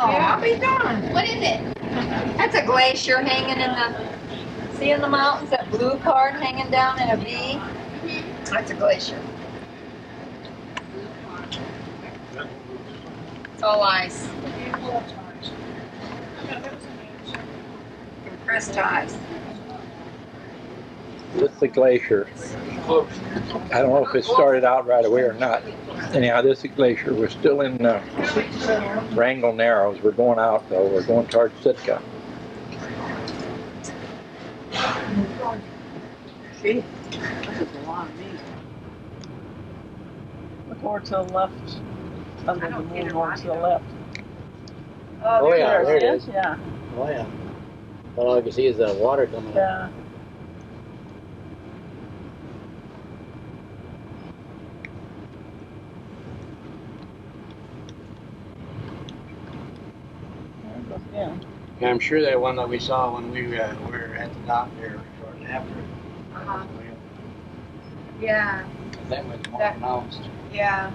Oh, I'll be darned. What is it? That's a glacier hanging in the... See in the mountains, that blue part hanging down in a V? That's a glacier. It's all ice. Compressed ice. This is the glacier. I don't know if it started out right away or not. Anyhow, this is the glacier. We're still in Wrangell Narrows. We're going out though. We're going towards Sitka. See? This is a lot of meat. Look over to the left. Under the moon over to the left. Oh yeah, there it is. Yeah. Oh yeah. But all I can see is the water coming up. Yeah. Yeah. Yeah, I'm sure that one that we saw when we were at the dock there shortly after. Uh-huh. Yeah. That was more pronounced. Yeah.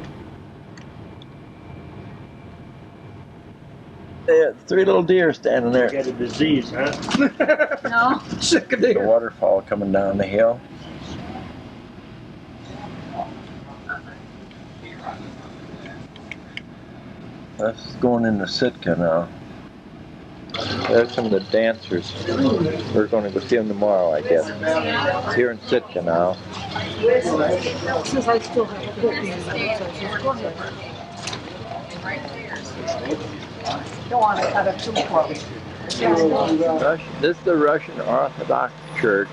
Yeah, 3 little deer standing there. Got a disease, huh? No. Sick of the waterfall coming down the hill. That's going into Sitka now. There's some of the dancers. We're going to go see them tomorrow, I guess. It's here in Sitka now. Since I still have don't want to cut it too close. This is the Russian Orthodox Church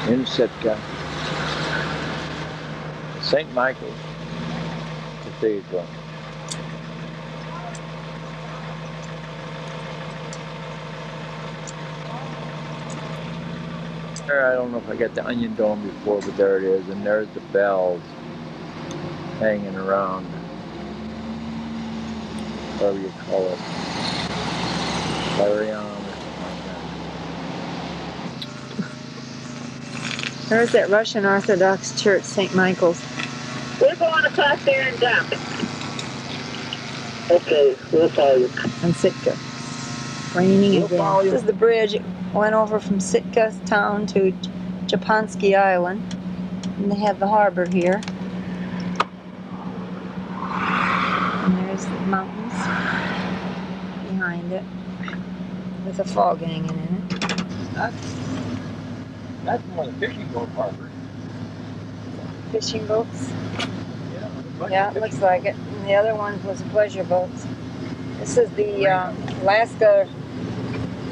in Sitka. St. Michael's Cathedral. I don't know if I got the onion dome before, but there it is, and there's the bells hanging around, whatever you call it, clarion or something like that. There's that Russian Orthodox Church, St. Michael's. We're going across there and down. Okay, we'll follow you. And Sitka. Raining again. This is the bridge. It went over from Sitka town to Japansky Island. And they have the harbor here. And there's the mountains behind it. With a fog hanging in it. That's more the fishing boat harbor. Fishing boats. Yeah, Yeah, it looks like it. And the other one was pleasure boats. This is the Alaska,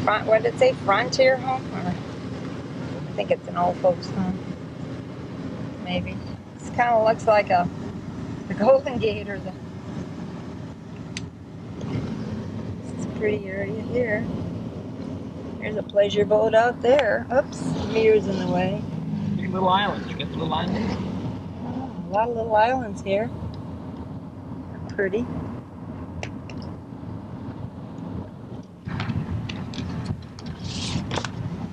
what did it say, frontier home? Or, I think it's an old folks home. Maybe. This kind of looks like the Golden Gate or the... It's a pretty area here. There's a pleasure boat out there. Oops, meter's in the way. Big little islands. You got the little islands? Oh, a lot of little islands here. They're pretty.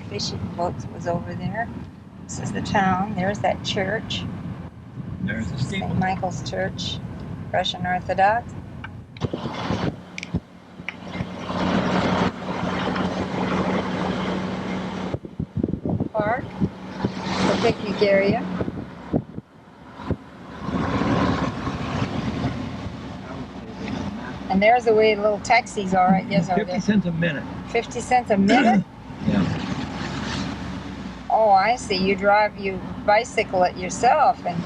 Fishing boats was over there. This is the town. There's that church. There's the steeple. St. Michael's Church, Russian Orthodox. Park, the picnic area. And there's the way little taxis are, I guess, are 50 there. cents a minute. 50 cents a minute? Yeah. Oh, I see. You bicycle it yourself and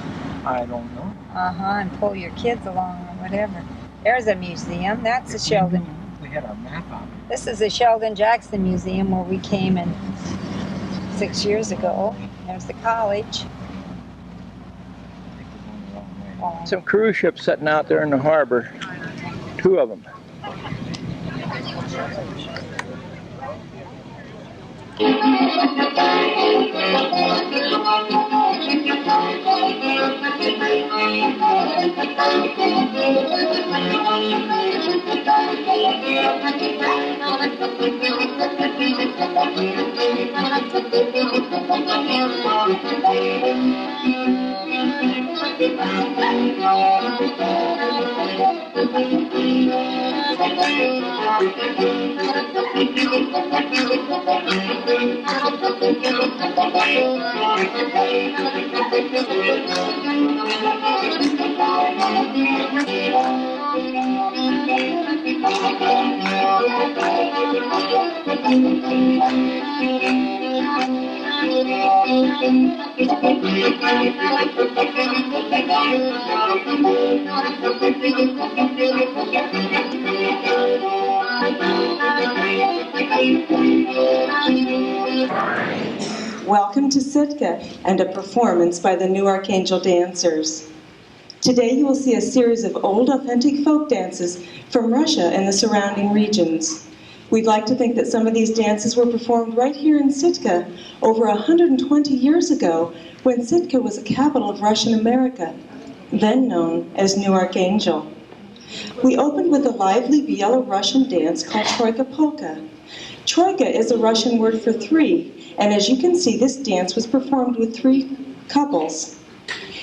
I don't know. and pull your kids along or whatever. There's a museum. That's the Sheldon. We had our map on. This is the Sheldon Jackson Museum where we came in 6 years ago. There's the college. Oh. Some cruise ships sitting out there in the harbor. 2 of them. Welcome to Sitka and a performance by the New Archangel Dancers. Today you will see a series of old authentic folk dances from Russia and the surrounding regions. We'd like to think that some of these dances were performed right here in Sitka over 120 years ago when Sitka was a capital of Russian America, then known as New Archangel. We opened with a lively Belarusian dance called Troika Polka. Troika is a Russian word for three, and as you can see, this dance was performed with three couples.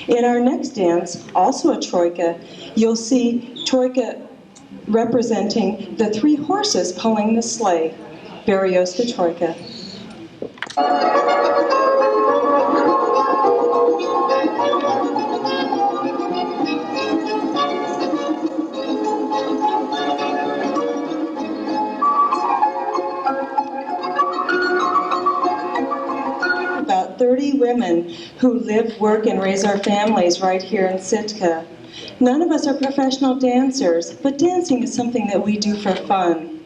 In our next dance, also a troika, you'll see troika representing the three horses pulling the sleigh, Berioska Troika. About 30 women who live, work, and raise our families right here in Sitka. None of us are professional dancers, but dancing is something that we do for fun.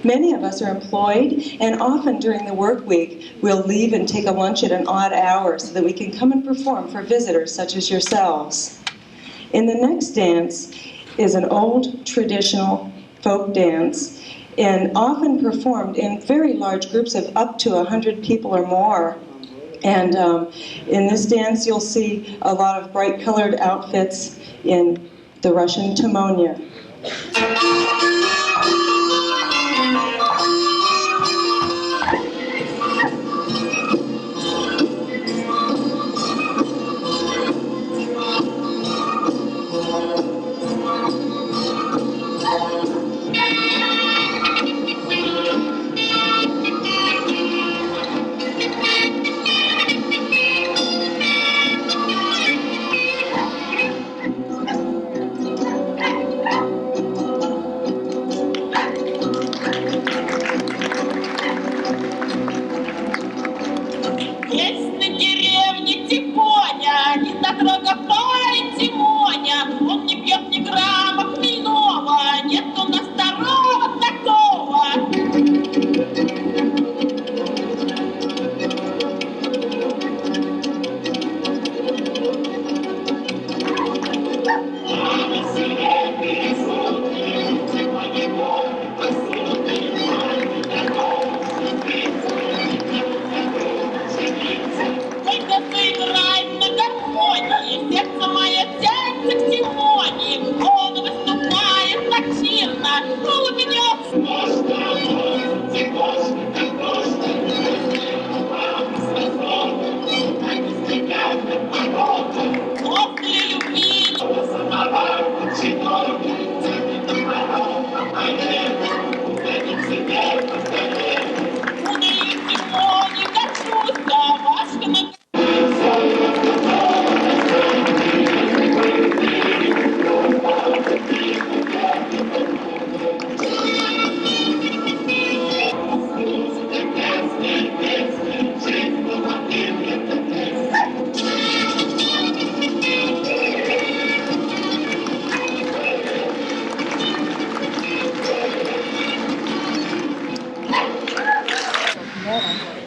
Many of us are employed, and often during the work week, we'll leave and take a lunch at an odd hour so that we can come and perform for visitors such as yourselves. In the next dance is an old traditional folk dance, and often performed in very large groups of up to 100 people or more. And in this dance, you'll see a lot of bright colored outfits in the Russian Timonia.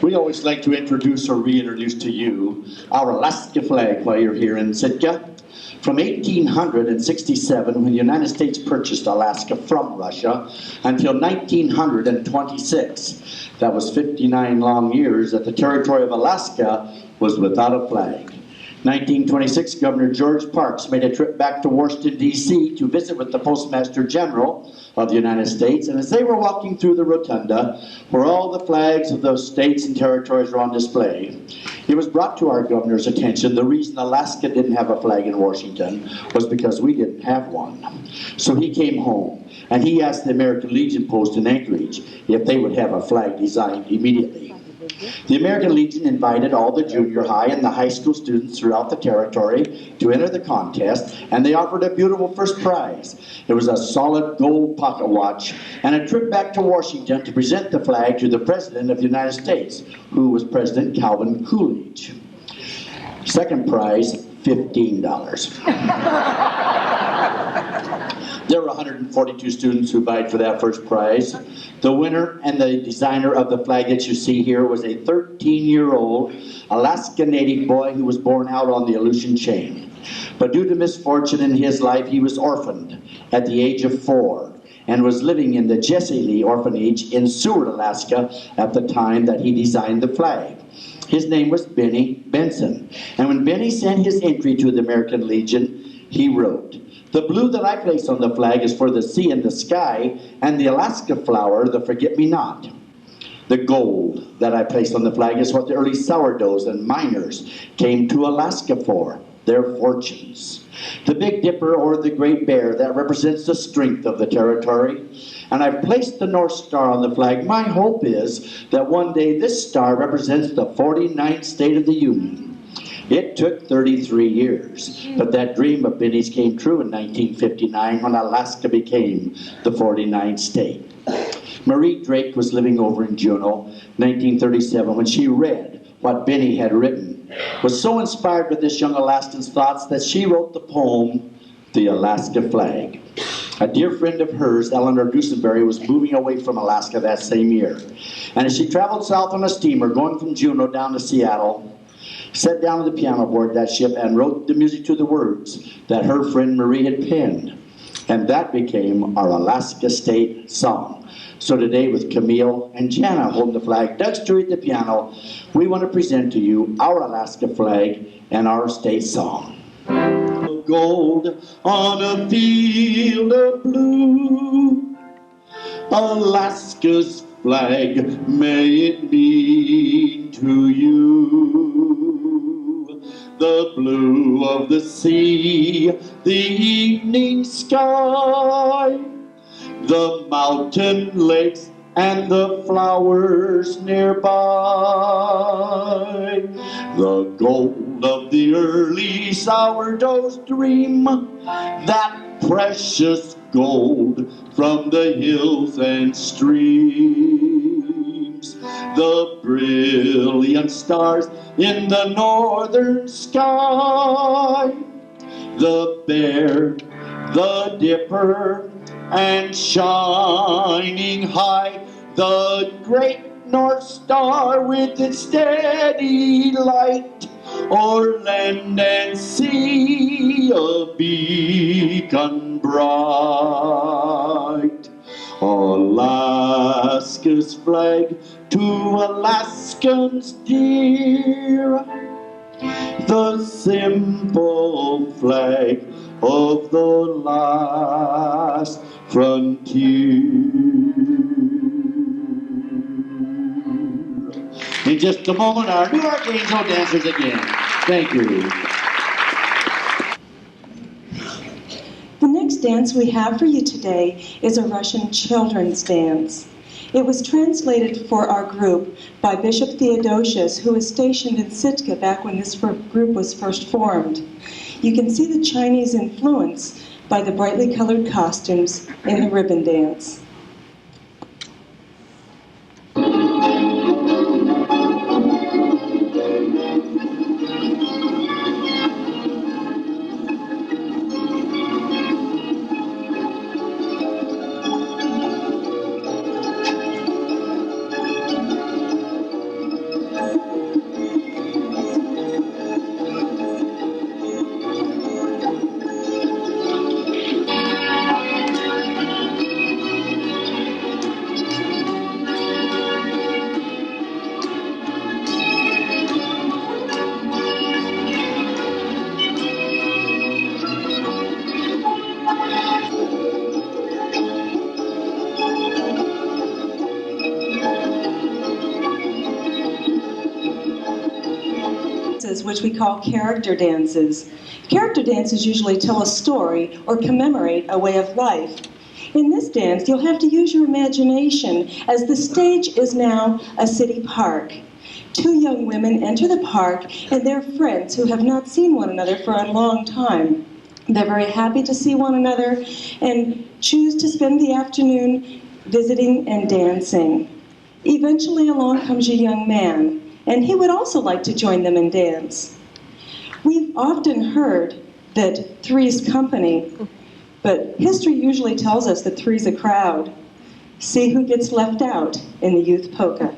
We always like to introduce or reintroduce to you our Alaska flag player here in Sitka. From 1867, when the United States purchased Alaska from Russia, until 1926, that was 59 long years that the territory of Alaska was without a flag. 1926, Governor George Parks made a trip back to Washington, D.C. to visit with the Postmaster General of the United States, and as they were walking through the rotunda, where all the flags of those states and territories were on display, it was brought to our governor's attention the reason Alaska didn't have a flag in Washington was because we didn't have one. So he came home, and he asked the American Legion post in Anchorage if they would have a flag designed immediately. The American Legion invited all the junior high and the high school students throughout the territory to enter the contest, and they offered a beautiful first prize. It was a solid gold pocket watch and a trip back to Washington to present the flag to the President of the United States, who was President Calvin Coolidge. Second prize, $15. There were 142 students who vied for that first prize. The winner and the designer of the flag that you see here was a 13-year-old Alaskan native boy who was born out on the Aleutian chain. But due to misfortune in his life, he was orphaned at the age of 4 and was living in the Jesse Lee Orphanage in Seward, Alaska at the time that he designed the flag. His name was Benny Benson. And when Benny sent his entry to the American Legion, he wrote, "The blue that I place on the flag is for the sea and the sky, and the Alaska flower, the forget-me-not. The gold that I placed on the flag is what the early sourdoughs and miners came to Alaska for, their fortunes. The Big Dipper or the Great Bear, that represents the strength of the territory. And I've placed the North Star on the flag. My hope is that one day this star represents the 49th state of the Union." It took 33 years, but that dream of Benny's came true in 1959 when Alaska became the 49th state. Marie Drake was living over in Juneau, 1937, when she read what Benny had written. Was so inspired with this young Alaskan's thoughts that she wrote the poem, "The Alaska Flag." A dear friend of hers, Eleanor Dusenberry, was moving away from Alaska that same year. And as she traveled south on a steamer going from Juneau down to Seattle, sat down at the piano board that ship and wrote the music to the words that her friend Marie had penned. And that became our Alaska State song. So today, with Camille and Jana holding the flag, Doug Stewart at the piano, we want to present to you our Alaska flag and our state song. Gold on a field of blue, Alaska's flag, may it mean to you. The blue of the sea, the evening sky, the mountain lakes and the flowers nearby, the gold of the early sourdough's dream, that precious gold from the hills and streams, the brilliant stars in the northern sky, the Bear, the Dipper, and shining high, the great North Star with its steady light, o'er land and sea a beacon bright. Alaska's flag to Alaskans dear, the simple flag of the last frontier. In just a moment, our new Archangel dancers again. Thank you. The next dance we have for you today is a Russian children's dance. It was translated for our group by Bishop Theodosius, who was stationed in Sitka back when this group was first formed. You can see the Chinese influence by the brightly colored costumes in the ribbon dance. which we call character dances. Character dances usually tell a story or commemorate a way of life. In this dance, you'll have to use your imagination, as the stage is now a city park. Two young women enter the park, and they're friends who have not seen one another for a long time. They're very happy to see one another and choose to spend the afternoon visiting and dancing. Eventually along comes a young man, and he would also like to join them and dance. We've often heard that three's company, but history usually tells us that three's a crowd. See who gets left out in the youth polka.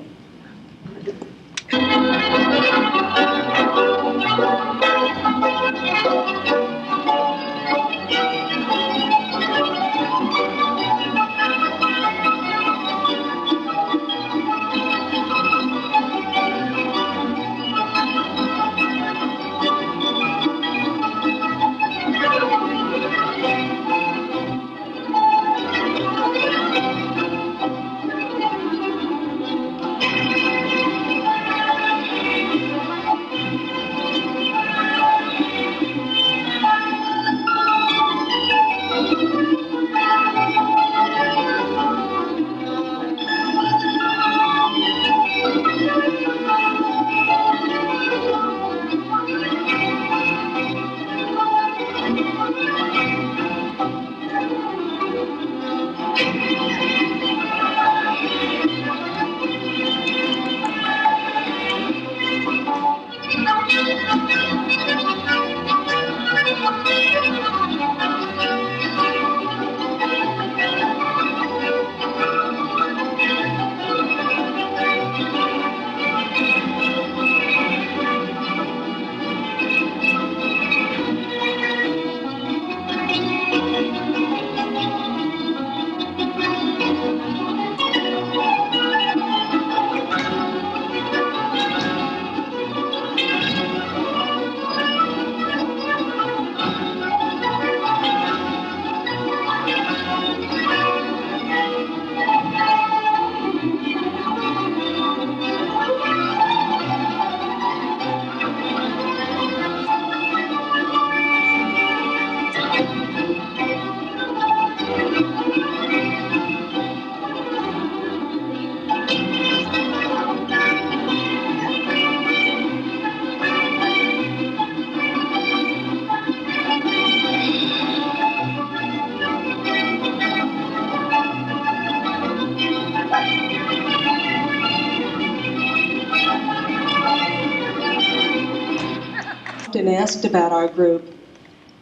Often asked about our group,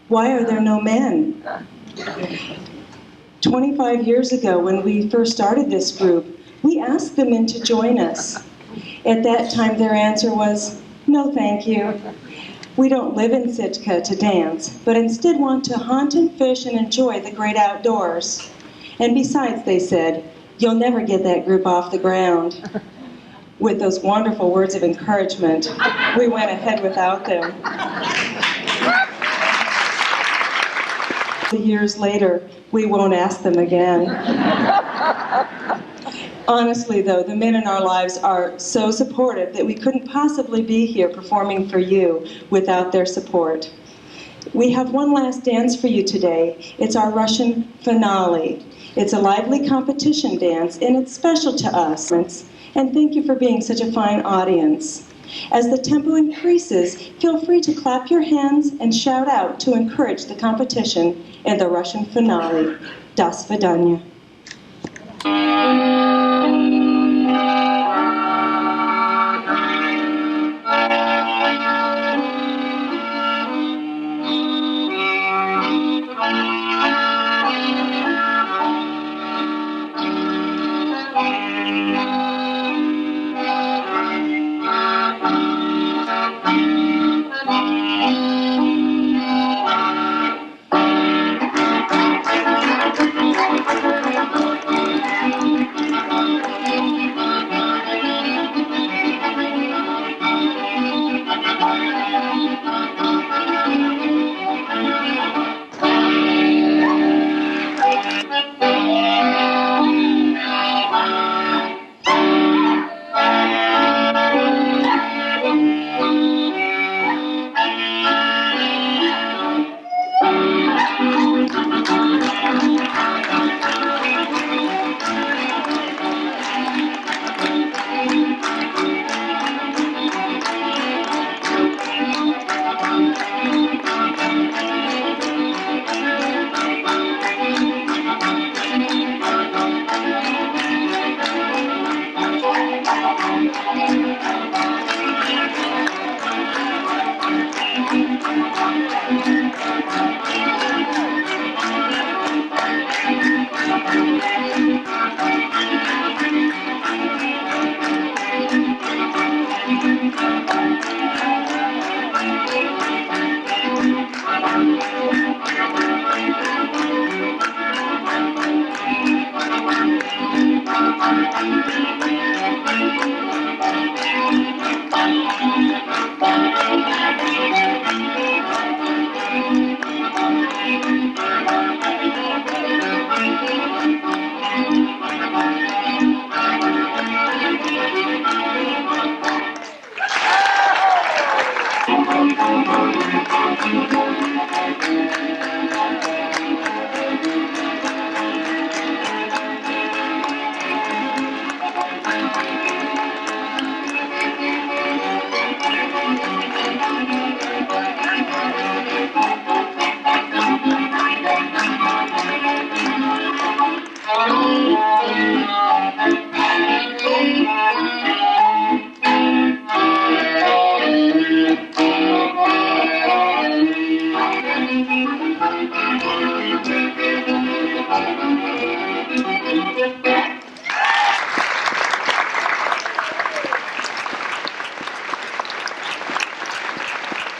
why are there no men? 25 years ago, when we first started this group, we asked the men to join us. At that time, their answer was, no thank you. We don't live in Sitka to dance, but instead want to hunt and fish and enjoy the great outdoors. And besides, they said, you'll never get that group off the ground. With those wonderful words of encouragement, we went ahead without them. Years later, we won't ask them again. Honestly, though, the men in our lives are so supportive that we couldn't possibly be here performing for you without their support. We have one last dance for you today. It's our Russian finale. It's a lively competition dance, and it's special to us. And thank you for being such a fine audience. As the tempo increases, feel free to clap your hands and shout out to encourage the competition in the Russian finale. Do svidaniya.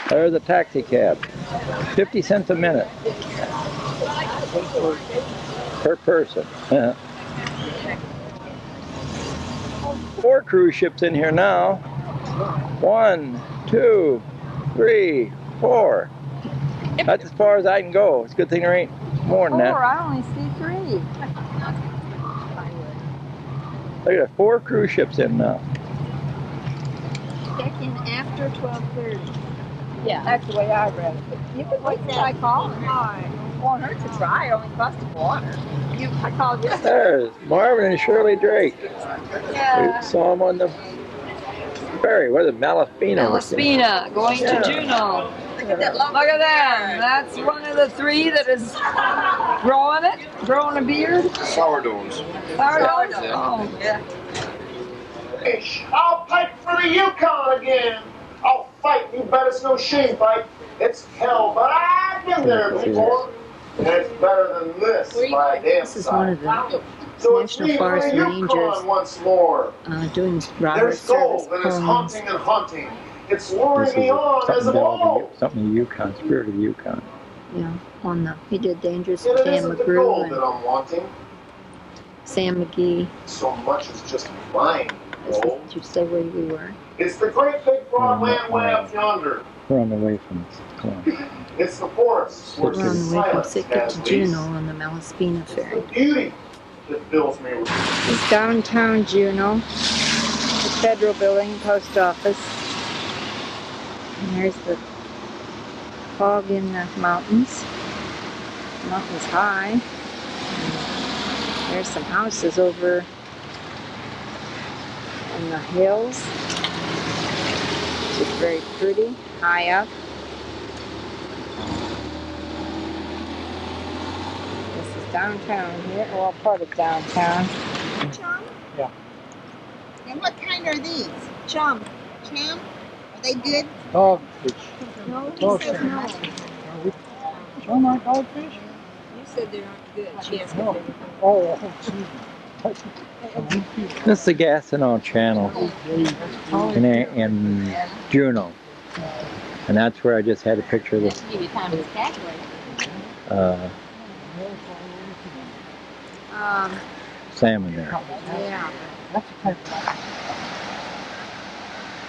There's a taxi cab. 50 cents a minute. Per person. 4 cruise ships in here now. 1, 2, 3, 4. That's as far as I can go. It's a good thing there ain't more than 4, that. I only see 3. Look at that, 4 cruise ships in now. Check in after 12:30. Yeah, that's the way I read it. But you could wait till I call. It won't hurt to try. It only costs $1. I called yesterday. There's Marvin and Shirley Drake. Yeah. We saw them on the ferry. What is it, Malaspina? Malaspina, going Yeah. to Juneau. Look at them. That's one of the 3 that is growing a beard. Sourdoughs. Sourdoughs? Oh, yeah. I'll fight for the Yukon again. I'll fight, you bet it's no shame fight. It's hell, but I've been there before. And it's better than this, by a damn This is one of the So it's National me for Forest the Rangers Yukon once more. doing Robert There's Service gold and it's poems. hunting and hunting. It's luring This me is on as something of old. something of the Yukon, Spirit of the Yukon. Yeah, on the he did Dangerous Yet with it Dan isn't the gold McGrew that and I'm wanting. Sam McGee. So much as just mine. gold. Did you say where we were? It's the great big broad land way up yonder. We're on the way from Cologne. It's the forests where We're on the way from silence Sitka has to least. Juneau on the Malaspina It's the ferry. beauty that fills me with. It's downtown Juneau. The federal building, post office. And there's the fog in the mountains. The mountain's high. And there's some houses over in the hills. It's very pretty, high up. This is downtown here, well, part of downtown. Chum? Yeah. And what kind are these? Chum. Chum? Are they good? Dogfish. No, he says no. Chum are dogfish? You said they aren't good. She asked No. if they Oh, this is the Gastonau Channel in Juneau. And that's where I just had a picture of this salmon there. Yeah.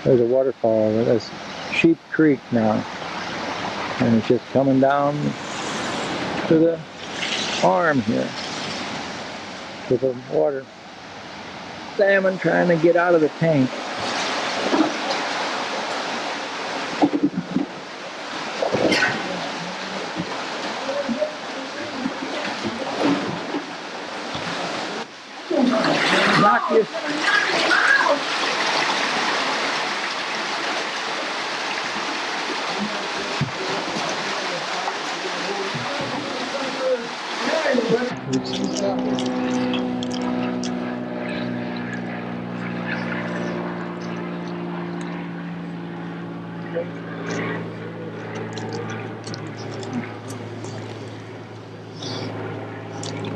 There's a waterfall. There's Sheep Creek now. And it's just coming down to the farm here. To the water. Salmon trying to get out of the tank. Knock you.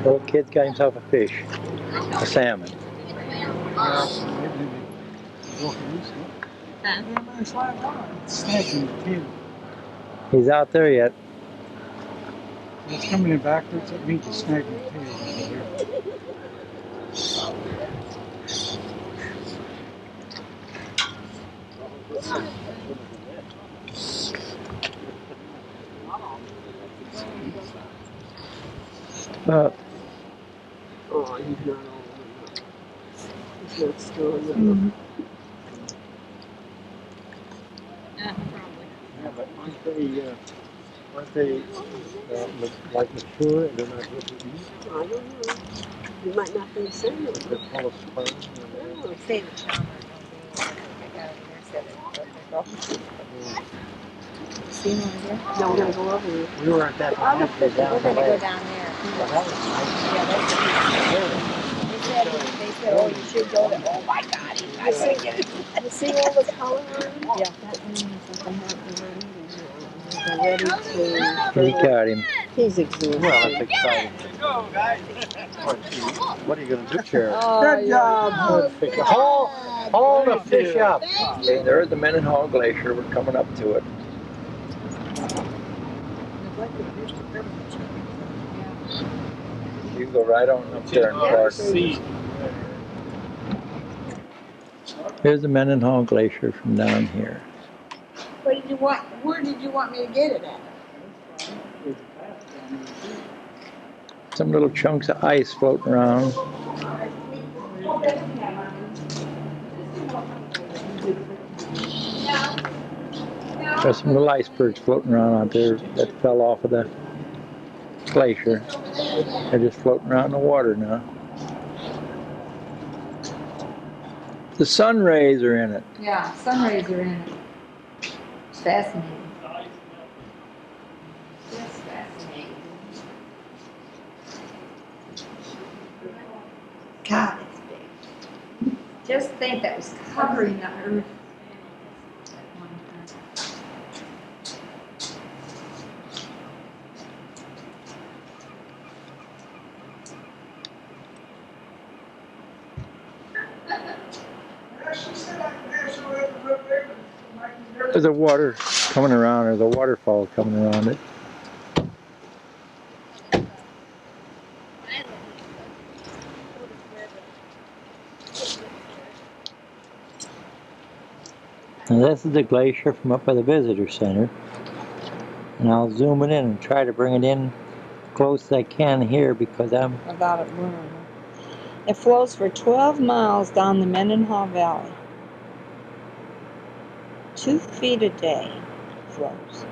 Little kid's got himself a fish, a salmon. He's out there yet. It's coming in backwards. It means a snag in the tail. up? Oh, he's not all the way. He's not strong enough. Yeah, but aren't they like mature and they're not good to eat? I don't know. You might not be saying it. They're full of sperm. They say the charmer don't be, I got it there, said it, but they're golden. See them over there? No, we're going to go over there. We were at that country down We're the gonna go way. down there. Well, that was nice. Yeah, that's they said, oh, you should go there. Oh my God, he's not gonna get it. You see all the color? Yeah. That one is like a ready to... He caught him. He's exhausted. Well, it's exciting. What are you going to do, Chair? Good job. Haul the fish up. Okay, there's the Mendenhall Glacier. We're coming up to it. You can go right on up there and park. Here's the Mendenhall Glacier from down here. What did you want? Where did you want me to get it at? Some little chunks of ice floating around. There's some little icebergs floating around out there that fell off of the glacier. They're just floating around in the water now. The sun rays are in it. Yeah, sun rays are in it. It's fascinating. Just fascinating. God, it's big. Just think that was covering the earth. at one time. There's a water coming around, or the waterfall coming around it. And this is the glacier from up by the visitor center. And I'll zoom it in and try to bring it in close as I can here because I'm... Without it ruining. It flows for 12 miles down the Mendenhall Valley. 2 feet a day flows.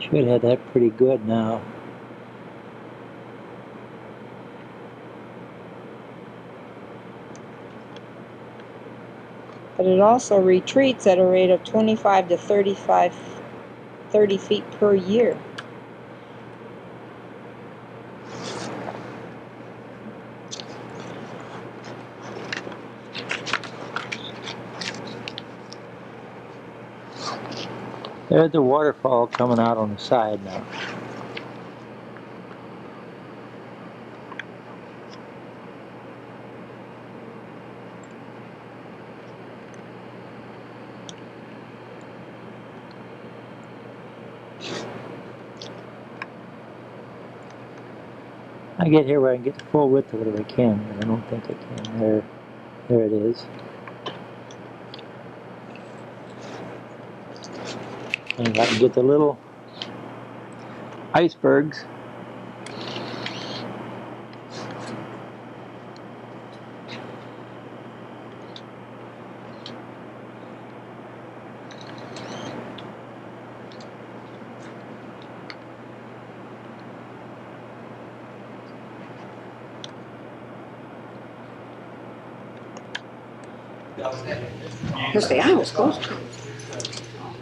Should have that pretty good now. But it also retreats at a rate of 25 to 30 feet per year. There's the waterfall coming out on the side now. I get here where I can get the full width of it if I can, but I don't think I can. There it is. And if I can get the little icebergs. Because the owl's close to him.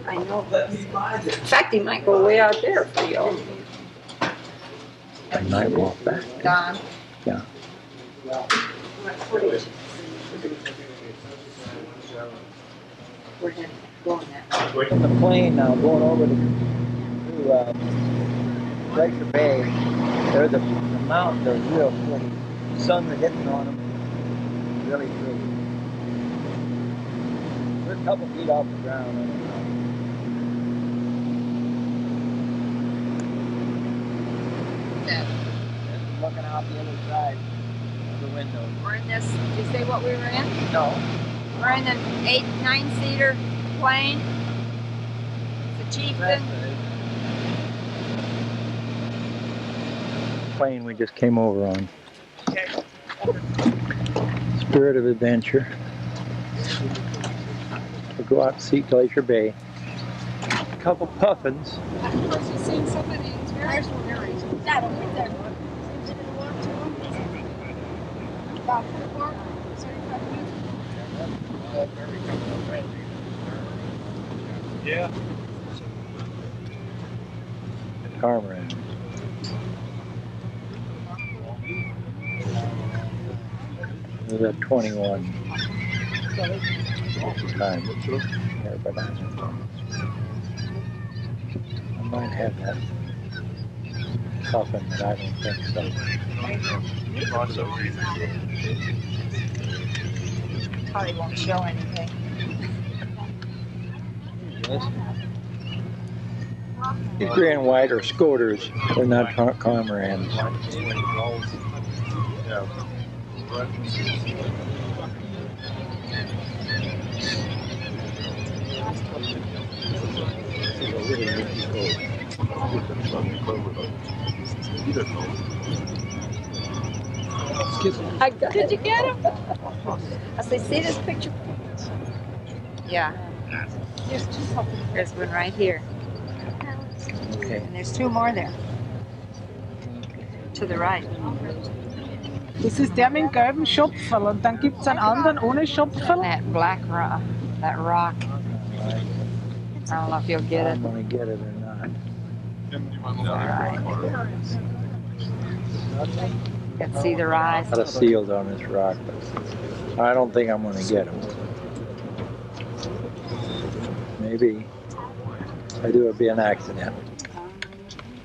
I know. In fact, he might go way out there for you. I might walk back. Don. Yeah. We're going that way. In the plane now, going over to Glacier Bay. There's the mountains are real pretty. The sun's hitting on them. Really pretty. We're a couple feet off the ground. And looking out the other side of the window. We're in this, did you say what we were in? No. We're in an 8-9-seater plane. It's a Chieftain. plane we just came over on. Spirit of Adventure. We'll go out and see Glacier Bay. A couple puffins. Yeah. Cormorant. There's a 21 time here, but I might have that puffin, but I don't think so. Probably won't show anything. These gray and white are scoters. They're not cormorants. Did you get him? I say, see this picture? Yeah. There's one right here. Okay. And there's two more there. To the right. Das ist der mit dem gelben Schopferl und dann gibt es einen anderen ohne Schopferl. That black rock. That rock. I don't know if you'll get it. I'm gonna get it or not. Alright. You can see their eyes. A lot of seals on this rock, but I don't think I'm gonna get them. Maybe. If I do, it'll be an accident.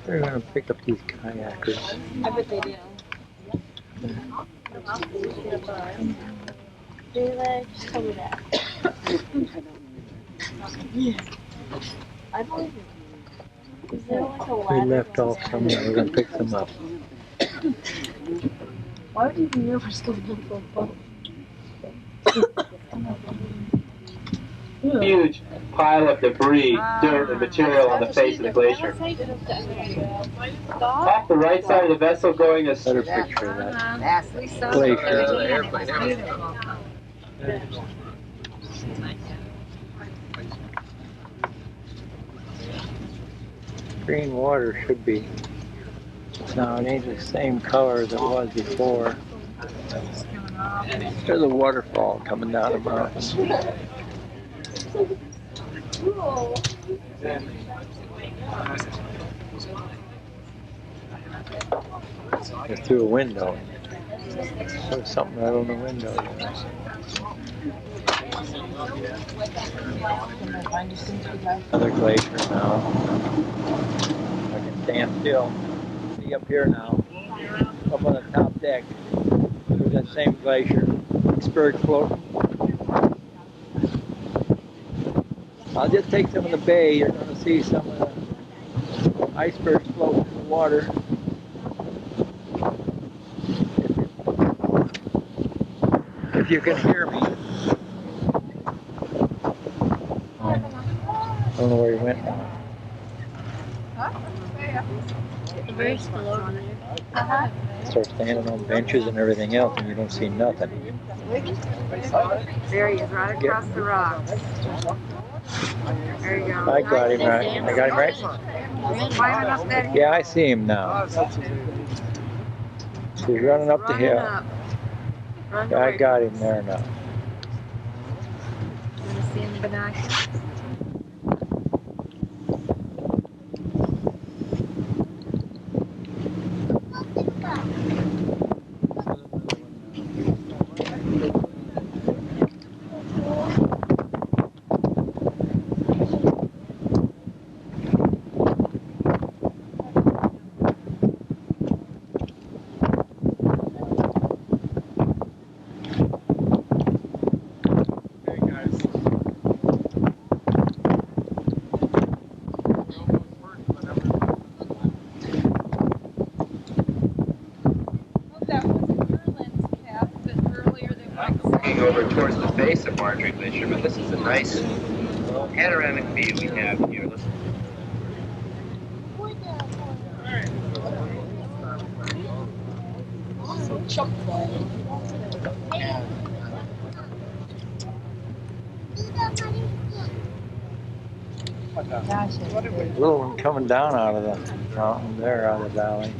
They're gonna pick up these kayakers. I bet they do. Just tell me that. I believe you. Is there like a We ladder? left off somewhere. We're gonna pick them up. Why would you be nervous going into a boat? Huge pile of debris, dirt, and material on the face of the glacier. Off the right side of the vessel going a Better picture of that. Yes, we saw Glacier. it. It's beautiful. Green water should be. No, it ain't the same color as it was before. There's a waterfall coming down the mountain. It's through a window. There's something right on the window. Another glacier now. I can stand still. See up here now. Up on the top deck. There's that same glacier. Iceberg floating. I'll just take some of the bay. You're going to see some of the icebergs floating in the water. If you can hear me. I don't know where he went now. Very slow. Start standing on benches and everything else, and you don't see nothing. There he is, right across the rock. There you go. I got him right. I got him right. Climbing up that hill. Yeah, I see him now. He's running up the hill. Yeah, I got him there now. You want to see him in the binoculars? over towards the face of Marjorie Glacier, but this is a nice panoramic view we have here. Gosh, it's big. Little one coming down out of the mountain there, out of the valley.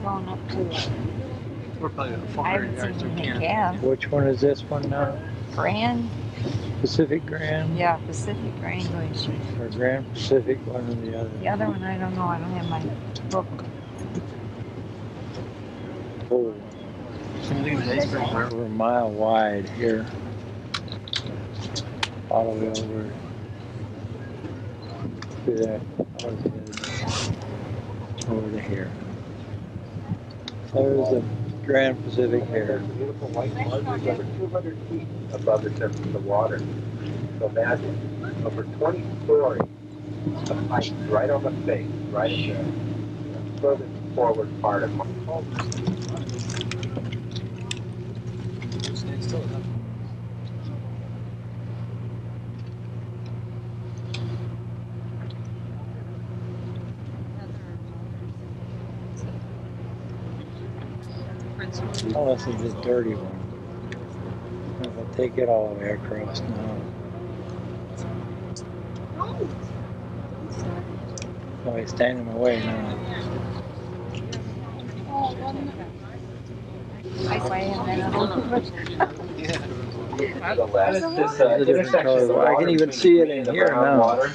Going up to We're probably at I 400 haven't yards. seen We him can't. calf. Which one is this one now? Grand? Pacific Grand? Yeah, Pacific Grand Glacier. Or Grand Pacific, one or the other? The other one, I don't know. I don't have my book. Oh, Some of these icebergs are over a mile wide here. All the way over to that. Over to here. There's the Grand Pacific here. Beautiful white margins over 200 feet above the surface of the water. So imagine over 20 stories of height right on the face, right in the furthest forward part of my home. still up. Oh, this is the dirty one. I'll take it all the way across now. Oh, he's standing in my way now. I way and then This intersection of the water I can even see it in here now. Water.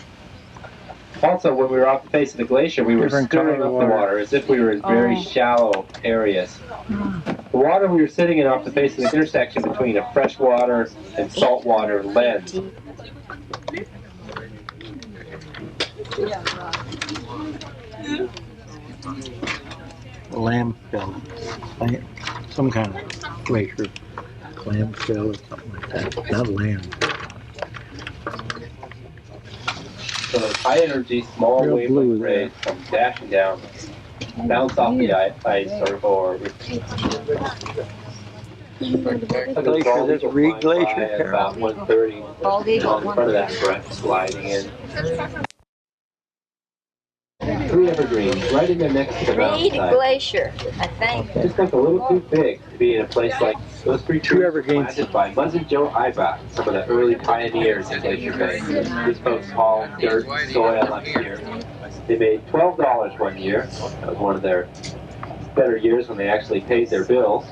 Also, when we were off the face of the glacier, we were Different stirring color up the water. water as if we were in very shallow areas. The water we were sitting in off the face of the intersection between a freshwater and saltwater lens. Landfill. Some kind of glacier. Landfill or something like that. Not land. So those high energy, small Real wavelength blue rays come dashing down, bounce off the ice or Glacier, this Reed Glacier, Carol. about 1:30 Bald Eagle. in front of that breath sliding in. 3 evergreens right in there next to the Reed mountainside. Glacier, I think. Just look a little too big to be in a place like those 3 trees planted by Buzz and Joe Ibach, some of the early pioneers in Glacier Bay. These folks hauled dirt and soil up here. They made $12 one year. That was one of their better years when they actually paid their bills.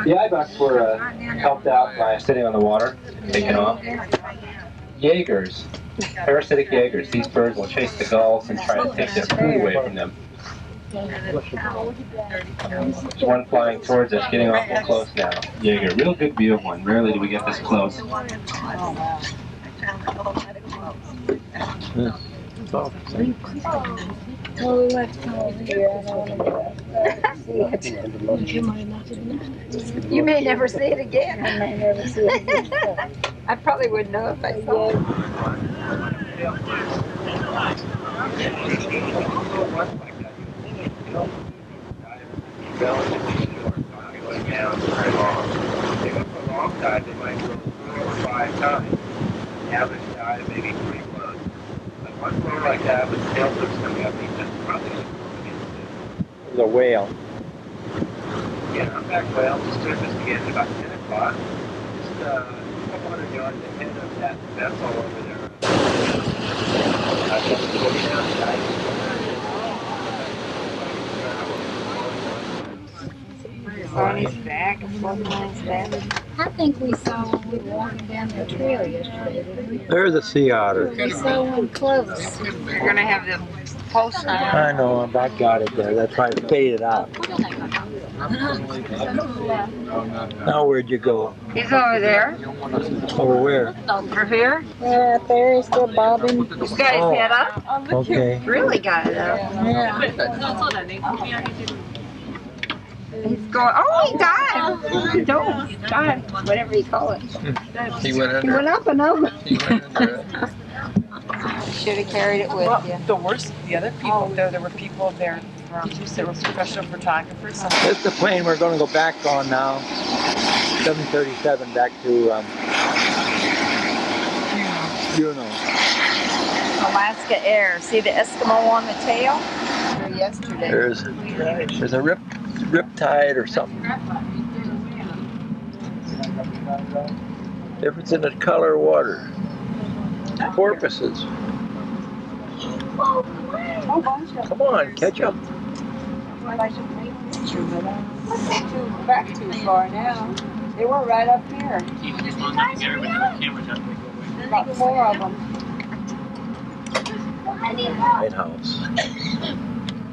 The Ibachs were helped out by sitting on the water, taking off. Jaegers, parasitic Jaegers. These birds will chase the gulls and try to take their food away from them. There's one flying towards us, getting awful close now. Jaeger, real good view of one. Rarely do we get this close. Oh, left over here. I don't want to see it. You may never see it again. I may never see it again. I probably wouldn't know if I saw it. They might go 4 or 5 times. The average dive maybe 3 floats. Like one float like that with tail flips coming up, he's just probably going to There's a whale. Yeah, I'm back well. Just surfaced again at about 10 o'clock. Just a couple hundred yards ahead of that vessel over there. I've just been looking outside. On his back, floating on his back. I think we saw when we were walking down the trail yesterday, didn't we? There's a sea otter. We saw one close. You're going to have the post on. I know, I about got it there. That's why it faded out. Now where'd you go? He's over there. Over where? Over here. Yeah, out there, he's still bobbing. He's got his head up. Okay. Really got it up. Yeah. He's going, oh, he died. He died, whatever you call it. He went He under. went up and over. He went under it. Should have carried it with you. The worst, the other people there were people there from, there were professional photographers. So This is the plane we're going to go back on now. 737 back to Juneau. Alaska Air. See the Eskimo on the tail? yesterday. There's a riptide or something. Difference in the color of water. Porpoises. Come on, catch up. Back too far now. They were right up here. About 4 of them. Lighthouse.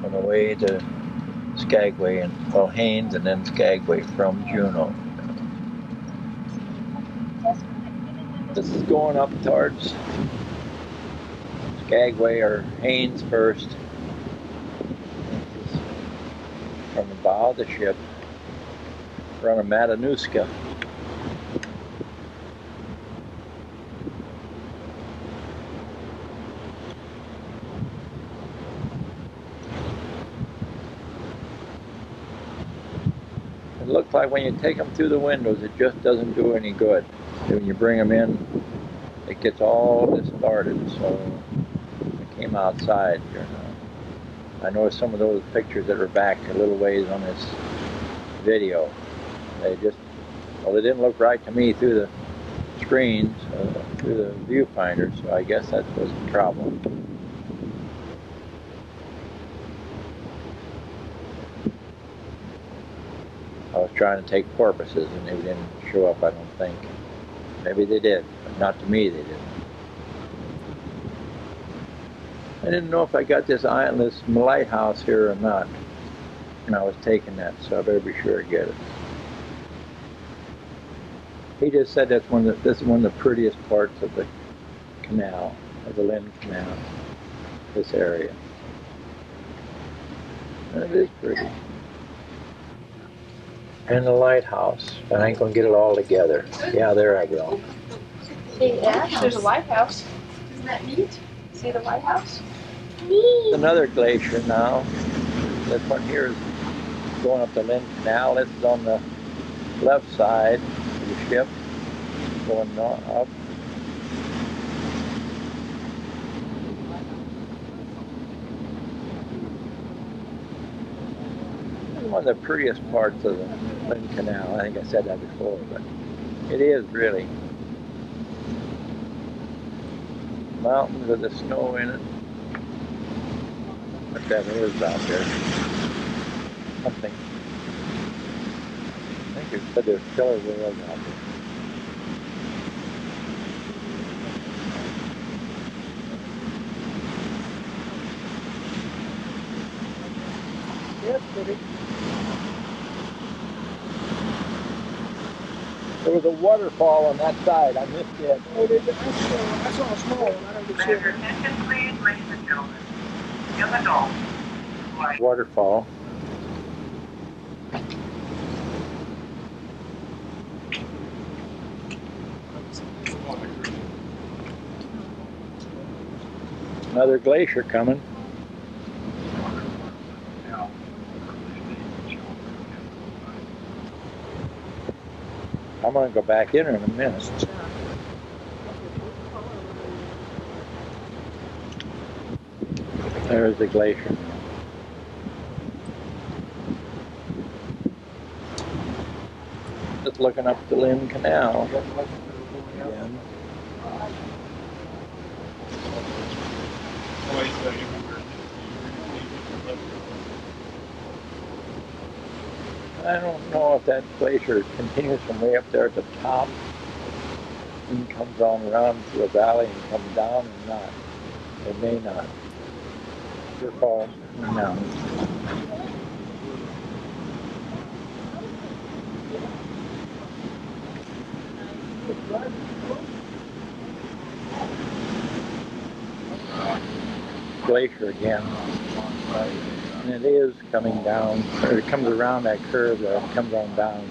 On the way to Skagway and Haines and then Skagway from Juneau. This is going up towards Skagway or Haines first. This is from the bow of the ship. We're on a Matanuska. It looks like when you take them through the windows, it just doesn't do any good. When you bring them in, it gets all distorted. So I came outside here now. I noticed some of those pictures that were back a little ways on this video. They just, well, they didn't look right to me through the screens, through the viewfinder, so I guess that was the problem. I was trying to take porpoises and they didn't show up, I don't think. Maybe they did, but not to me they didn't. I didn't know if I got this lighthouse here or not. And I was taking that, so I better be sure to get it. He just said this is one of the prettiest parts of the canal, of the Lynn Canal, this area. And it is pretty. And the lighthouse. I ain't gonna get it all together. Yeah, there I go. There's a lighthouse. Isn't that neat? See the lighthouse? Neat. Another glacier now. This one here is going up the Lynn Canal. This is on the left side of the ship, going up. This is one of the prettiest parts of the Lynn Canal. I think I said that before, but it is really. Mountains with the snow in it. What that is out there. Something. I think it said there's killer whales out there. Yes, pretty. There was a waterfall on that side. I missed it. Oh, I saw a small one. I don't see it. Waterfall. Another glacier coming. I'm going to go back in a minute. There's the glacier. Just looking up the Lynn Canal. Again. I don't know if that glacier continues from way up there at the top and comes on around through a valley and comes down or not. It may not. Your call. No. Glacier again. And it is coming down, or it comes around that curve there, it comes on down.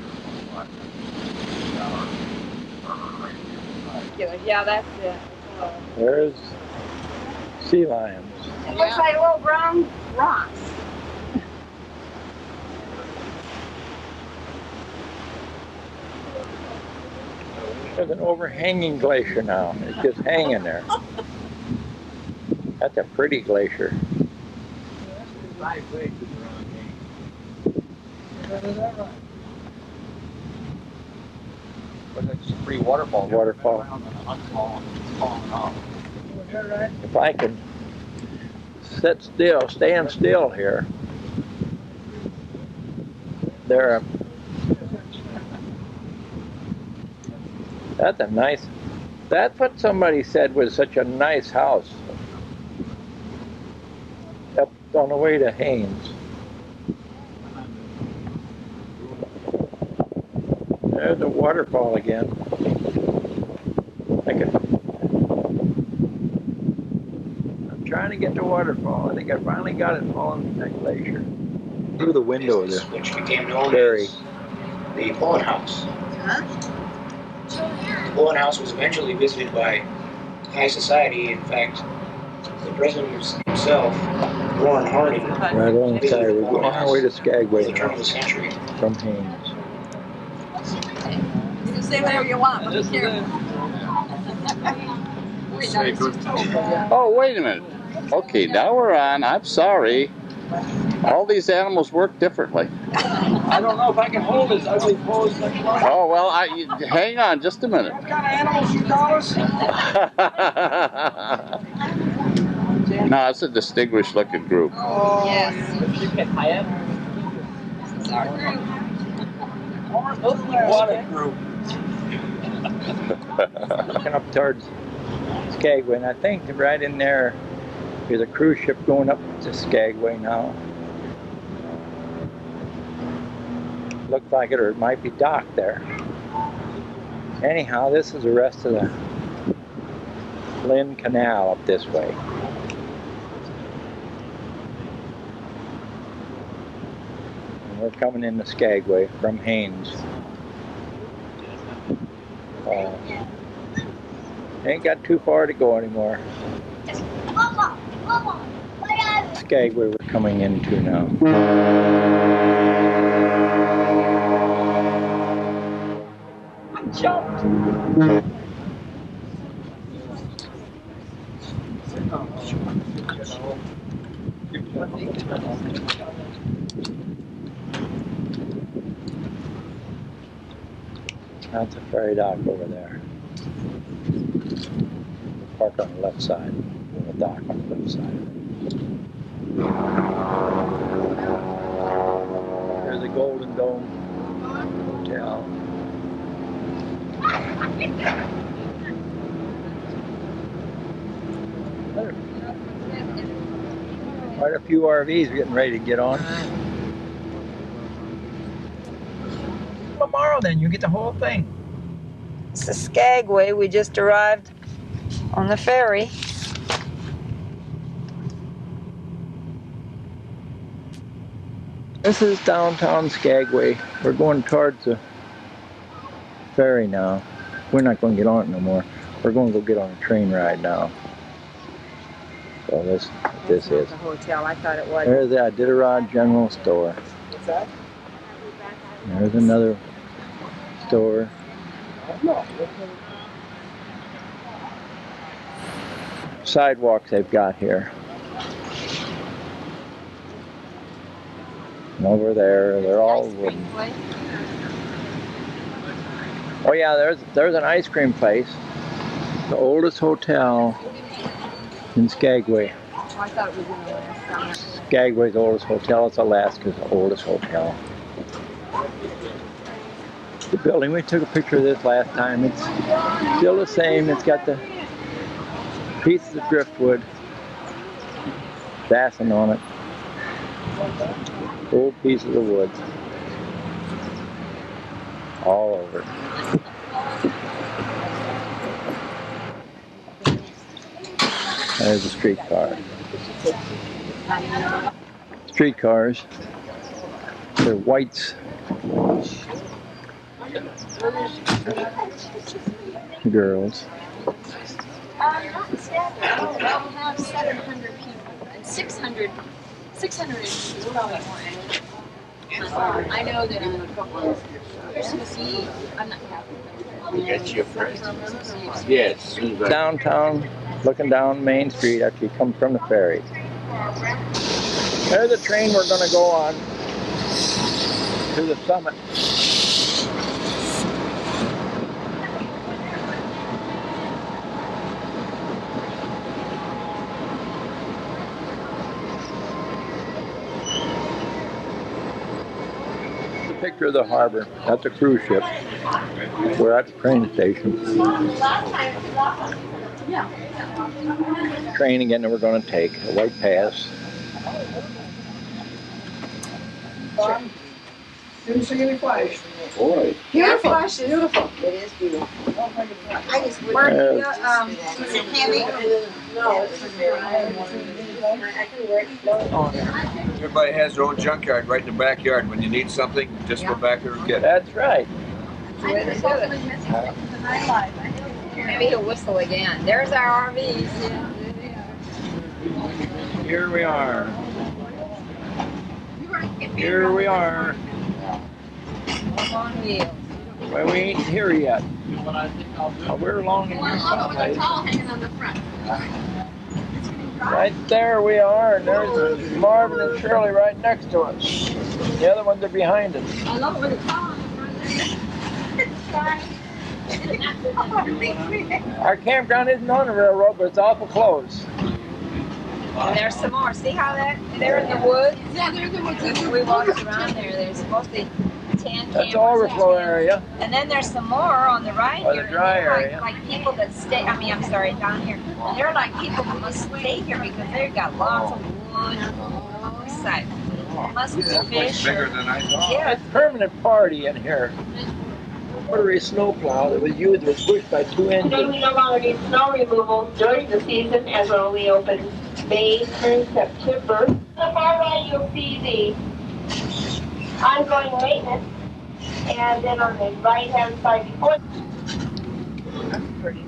Yeah, that's it. There's sea lions. It looks like little brown rocks. There's an overhanging glacier now. It's just hanging there. That's a pretty glacier. But it's a pretty waterfall. Waterfall. If I could sit still, stand still here. There. That's a nice. That's what somebody said was such a nice house. Up on the way to Haynes. There's a waterfall again. I'm trying to get the waterfall. I think I finally got it falling that glacier. Through the window of the ferry. The Pullen House. Huh? The Pullen House was eventually visited by high society. In fact, the president himself, Warren Harding, Right along the side. We're going on our way to Skagway at the turn now of the century. from Haynes. You can say whatever you want, but be careful. Oh, wait a minute. Okay, now we're on. I'm sorry. All these animals work differently. I don't know if I can hold this ugly pose much longer. Oh, well, hang on just a minute. What kind of animals you call us? No, it's a distinguished looking group. Oh, Yes. You can hide. This is our group. What a group. Looking up towards Skagway, and I think right in there is a cruise ship going up to Skagway now. Looks like it, or it might be docked there. Anyhow, this is the rest of the Lynn Canal up this way. And we're coming into Skagway from Haynes. Ain't got too far to go anymore. Skagway we're coming into now. I jumped. That's a ferry dock over there. Park on the left side. The dock on the left side. There's the Golden Dome Hotel. Quite a few RVs getting ready to get on. Tomorrow then, you get the whole thing. This is Skagway. We just arrived on the ferry. This is downtown Skagway. We're going towards the ferry now. We're not going to get on it no more. We're going to go get on a train ride now. So this is. The hotel. I thought it was. There's that Iditarod General Store. What's that? There's another store. Sidewalks they've got here. And over there, they're all wooden. Oh yeah, there's an ice cream place. The oldest hotel in Skagway. Oh, I thought it was in Alaska. Skagway's oldest hotel. It's Alaska's oldest hotel. The building, we took a picture of this last time. It's still the same. It's got the pieces of driftwood fastened on it. Old pieces of wood. All over. There's a streetcar. Streetcars. They're whites. Girls. Not Seattle. We'll have 700 people. And 600 is probably more. I know that on Christmas Eve, I'm not Catholic. You got your friend? Yes. Downtown, looking down Main Street after you come from the ferry. There's the train we're going to go on to the summit. Picture of the harbor. That's a cruise ship. We're at the train station. Train again that we're going to take. A white pass. Boy. Beautiful. Beautiful. It is beautiful. I just wouldn't. Was it heavy? No. Everybody has their own junkyard right in the backyard. When you need something, just go back there and get it. That's right. Maybe he'll whistle again. There's our RVs. Here we are. Here we are. On wheels. Well, we ain't here yet. We're along in here someplace. Right there we are, and there's Marvin and Shirley right next to us. The other ones are behind us. I love it with the tall Our campground isn't on the railroad, but it's awful close. And there's some more. See how they're in the woods? Yeah, they're in the woods. We walked around there. There's mostly 10 That's the overflow area. And then there's some more on the right Or here. the dry area. Like people that stay, I'm sorry, down here. And they're like people who must stay here because they've got lots of wood. Side. Must be fish. Bigger than I thought. Yeah. It's a permanent party in here. Rotary snowplow that was used was pushed by 2 engines. Today we no longer need snow removal during the season as we're only open May through September. On the far right you'll see the ongoing maintenance, and then on the right hand side before. That's pretty.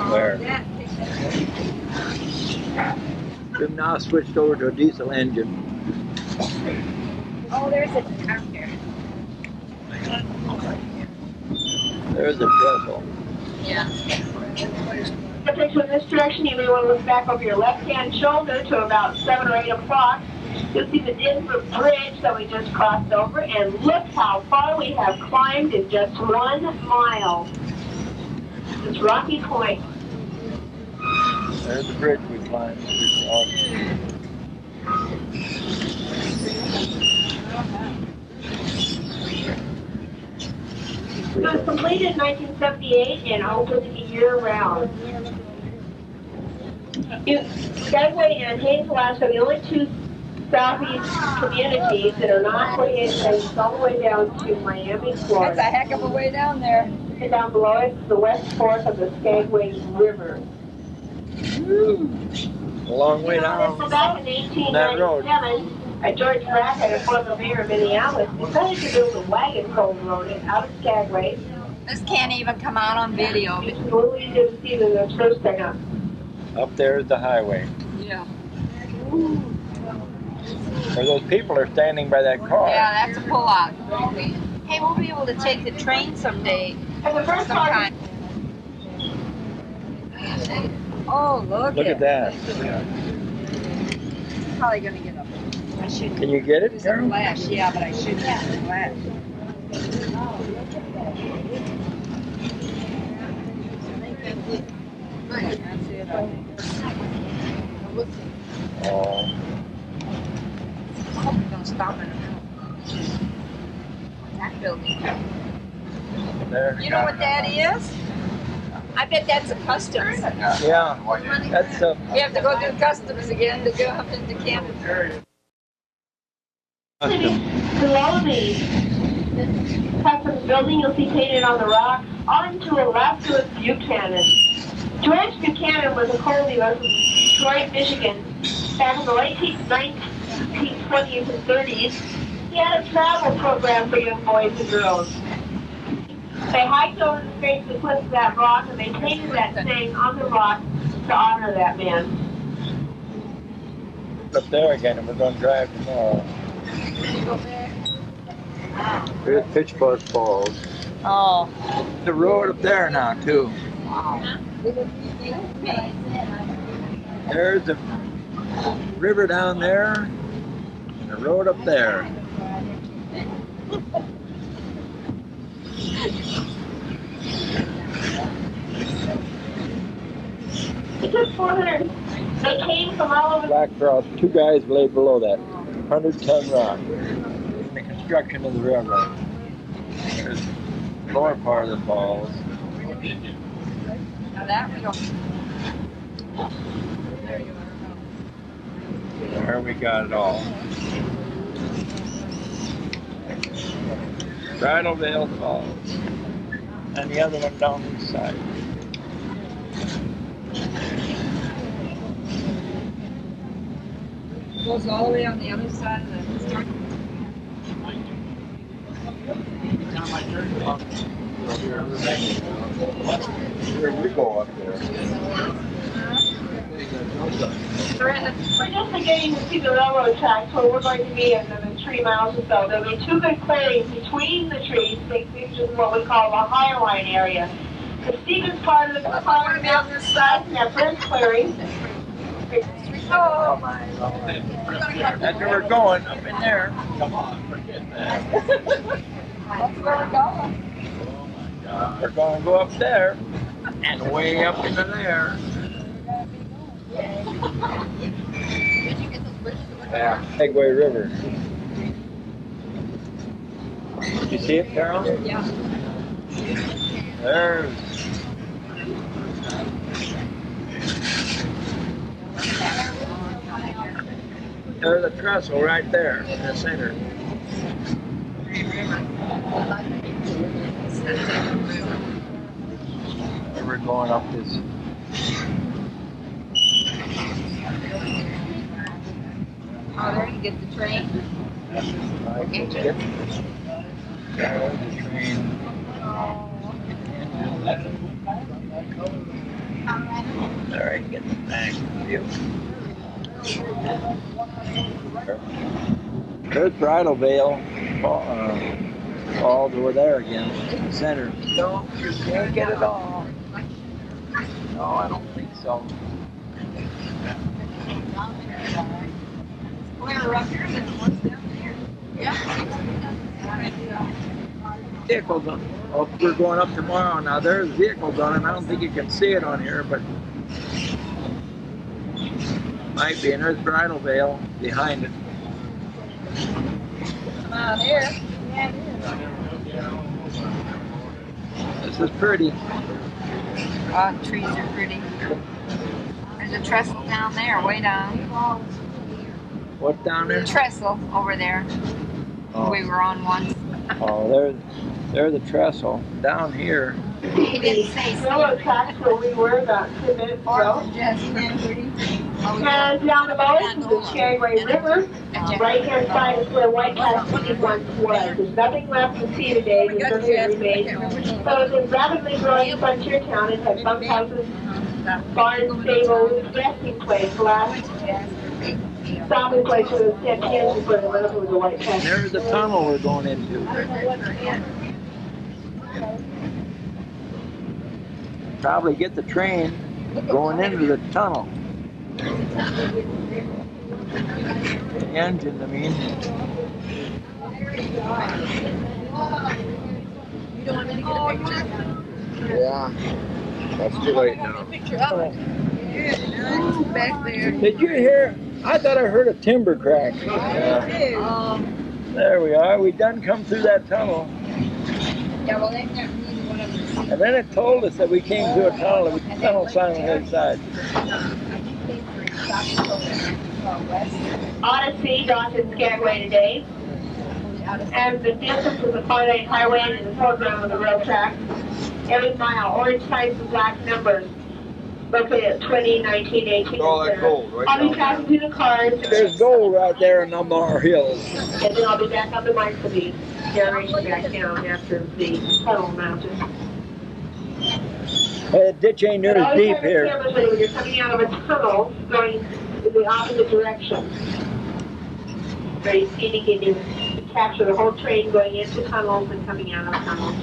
Where? We've now switched over to a diesel engine. Oh, there's a out here. There's a trestle. Yeah. The picture in this direction, you may want to look back over your left-hand shoulder to about 7 or 8 o'clock. You'll see the Denver Bridge that we just crossed over, and look how far we have climbed in just 1 mile. It's Rocky Point. There's the bridge we climbed. It was completed in 1978 and open year-round. Skagway and Haines, Alaska are the only 2 southeast communities that are not 48 states all the way down to Miami, Florida. That's a heck of a way down there. And down below it is the west fork of the Skagway River. A long way down Back in that road. 1897, George Brackett, a former mayor of Minneapolis, decided to build a wagon coal road out of Skagway. This can't even come out on video. It's a little easier to see than the first thing up. Up there is the highway. Yeah. Where those people are standing by that car. Yeah, that's a pull-out. Hey, we'll be able to take the train someday. And the first sometime. Oh, look at that. Probably gonna get up. I should. Can you get it? Use a flash, yeah, but I should use a flash. That's it, I think. Oh. I'm gonna stop in a minute. That building. There. You know what that is? I bet that's a customs. Yeah. That's You have to go through customs again to go up into Canada. Below the customs building, you'll see painted on the rock, on to Alaska's Buchanan. George Buchanan was a coal dealer from Detroit, Michigan. Back in the late 1920s and 30s, he had a travel program for young boys and girls. They hiked over the face of the cliff of that rock, and they painted that saying on the rock to honor that man. up there again, and we're going to drive tomorrow. Here's Pitchfork Falls. Oh. The road up there now too. There's a river down there and a road up there. It took 400. They came from all over. Black Cross, 2 guys lay below that 100-ton rock in the construction of the railroad. There's the lower part of the falls. Now that we go. There we got it all. Bridalveil Falls. And the other one down this side. Goes all the way on the other side of the store. Here we go up there. We're just beginning to see the railroad tracks where we're going to be in the 3 miles or so. There'll be 2 good clearings between the trees, which is what we call the higher line area. The steepest part of the mountain is south and that first clearing. Oh my Lord. That's where we're going, up in there. Come on, forget that. That's where we're going. We're going to go up there and way up into there. Yeah, Segway River. Did you see it, Carol? Yeah. There's the trestle right there in the center. We're going up this. Oh, there you get the train. Okay. There's the train. There I can get the back view. There's Bridalveil Falls over there again, in the center. No, you can't get it all. No, I don't think so. Clearer up here than the ones down there. Yeah. Vehicles on. Oh, we're going up tomorrow. Now there's vehicles on it. I don't think you can see it on here, but might be. And there's Bridalveil behind it. Come on here. Yeah, it is. This is pretty. Oh, trees are pretty. There's a trestle down there, way down. What down there? Trestle over there. Oh. We were on once. Oh, there's the trestle. Down here. He didn't say railroad tracks where we were about 2 minutes ago. And down below is the Skagway River. Right hand side is where White House once was. There's nothing left to see today. There's nothing remains. So it's a rapidly growing frontier town. It had bunkhouses, barns, stables, resting place, last stopping place for the Kansas before the river was a White House. There's the tunnel we're going into. Probably get the train going into the tunnel. The engine, I mean. Yeah. That's too late now. Back there. Did you hear? I thought I heard a timber crack. There we are. We done come through that tunnel. Yeah, well, they've never needed one of them. And then it told us that we came through a tunnel. There was a tunnel sign on the other side. Odyssey docked in Skagway today. And the distance is a finite highway in the foreground of the rail track. Every mile, orange signs and black numbers. Located at 20, 19, 18. All that gold, right? I'll be passing through the cars. There's gold right there in Umar Hills. And then I'll be back on the mic for the generation back down after the tunnel mountain. Hey, the ditch ain't near as deep here. When you're coming out of a tunnel going in the opposite direction. very scenic, and you can capture the whole train going into tunnels and coming out of tunnels.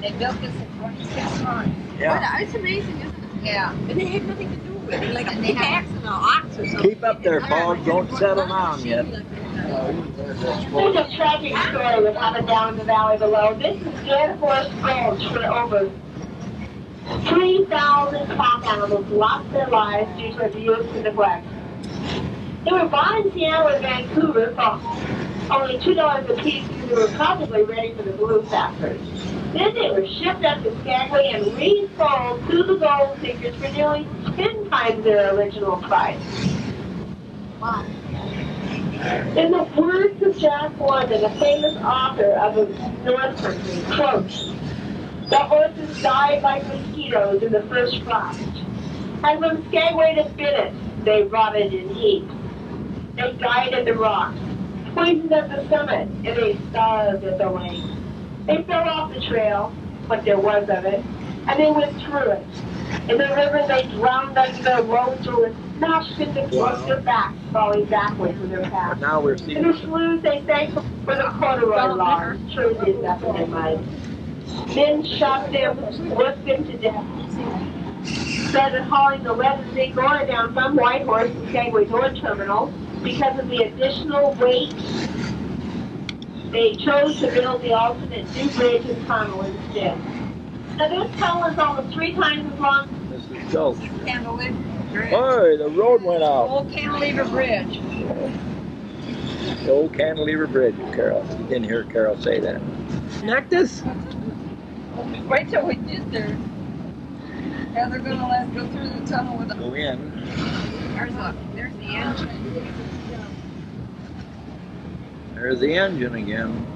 They built this in 26 months. Yeah. It's amazing, isn't it? Yeah. And they had nothing to do with it. Like a pickaxe and an ox or something. Keep up there, Paul. Don't settle down yet. There's a tragic story that happened down in the valley below. This is Lindhorst Gulch, where over 3,000 pack animals lost their lives due to abuse and neglect. They were bought in Seattle and Vancouver for only $2 a piece because they were probably ready for the glue factory. Then they were shipped up to Skagway and resold to the gold seekers for nearly 10 times their original price. Wow. In the words of Jack London, a famous author of the North Country, quote, "The horses died like mosquitoes in the first frost, and when Skagway had bit it, they rotted in heaps. They died at the rocks, poisoned at the summit, and they starved at the lake. They fell off the trail, what there was of it, and they went through it. In the river, they drowned under their roads or were smashed into their backs, falling backwards with their path. Now we're In seeing the sloughs, they sank for the corduroy logs, chosen up in their mind. Men shot them, worked them to death. Started hauling the lead and zinc ore down from Whitehorse to Skagway's ore terminal. Because of the additional weight, they chose to build the alternate new bridge and tunnel instead. Now this tunnel is almost 3 times as long. This is Gulch. Cantilever Bridge. Oh, the road went out. Old Cantilever Bridge. The old Cantilever Bridge, Carol. You didn't hear Carol say that. Nectus? Wait till we get there. Yeah, they're gonna let us go through the tunnel with Go in. There's the engine. There's the engine again.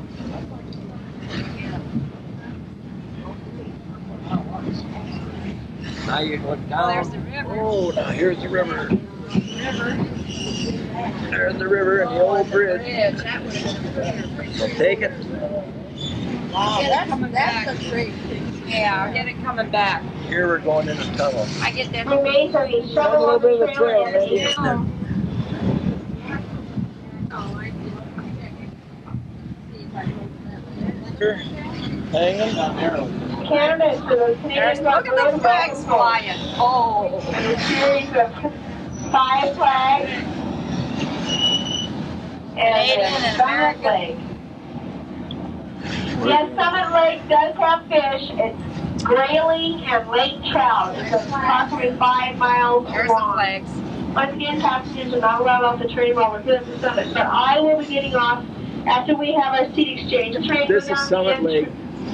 Now you look down. Oh, there's the river. Oh, now here's the river. River. There's the river and the old bridge. That would have been a bridge. So take it. Wow, that's a great thing. Yeah, I'll get it coming back. Here we're going in the tunnel. I get that. Remains of a A shovel little on bit of the the trail trail, and maybe, a isn't there? Hanging. Canada to the Canadian Look at the flags flying. Oh. And a series of 5 flags Canadian and and Summit American. Lake. Yes, Summit Lake does have fish. It's grayling and lake trout. It's approximately 5 miles There's the long. flags. Once again, passengers are not allowed off the train while we're here at the summit, but I will be getting off after we have our seat exchange. The train This goes is down the Summit Lake.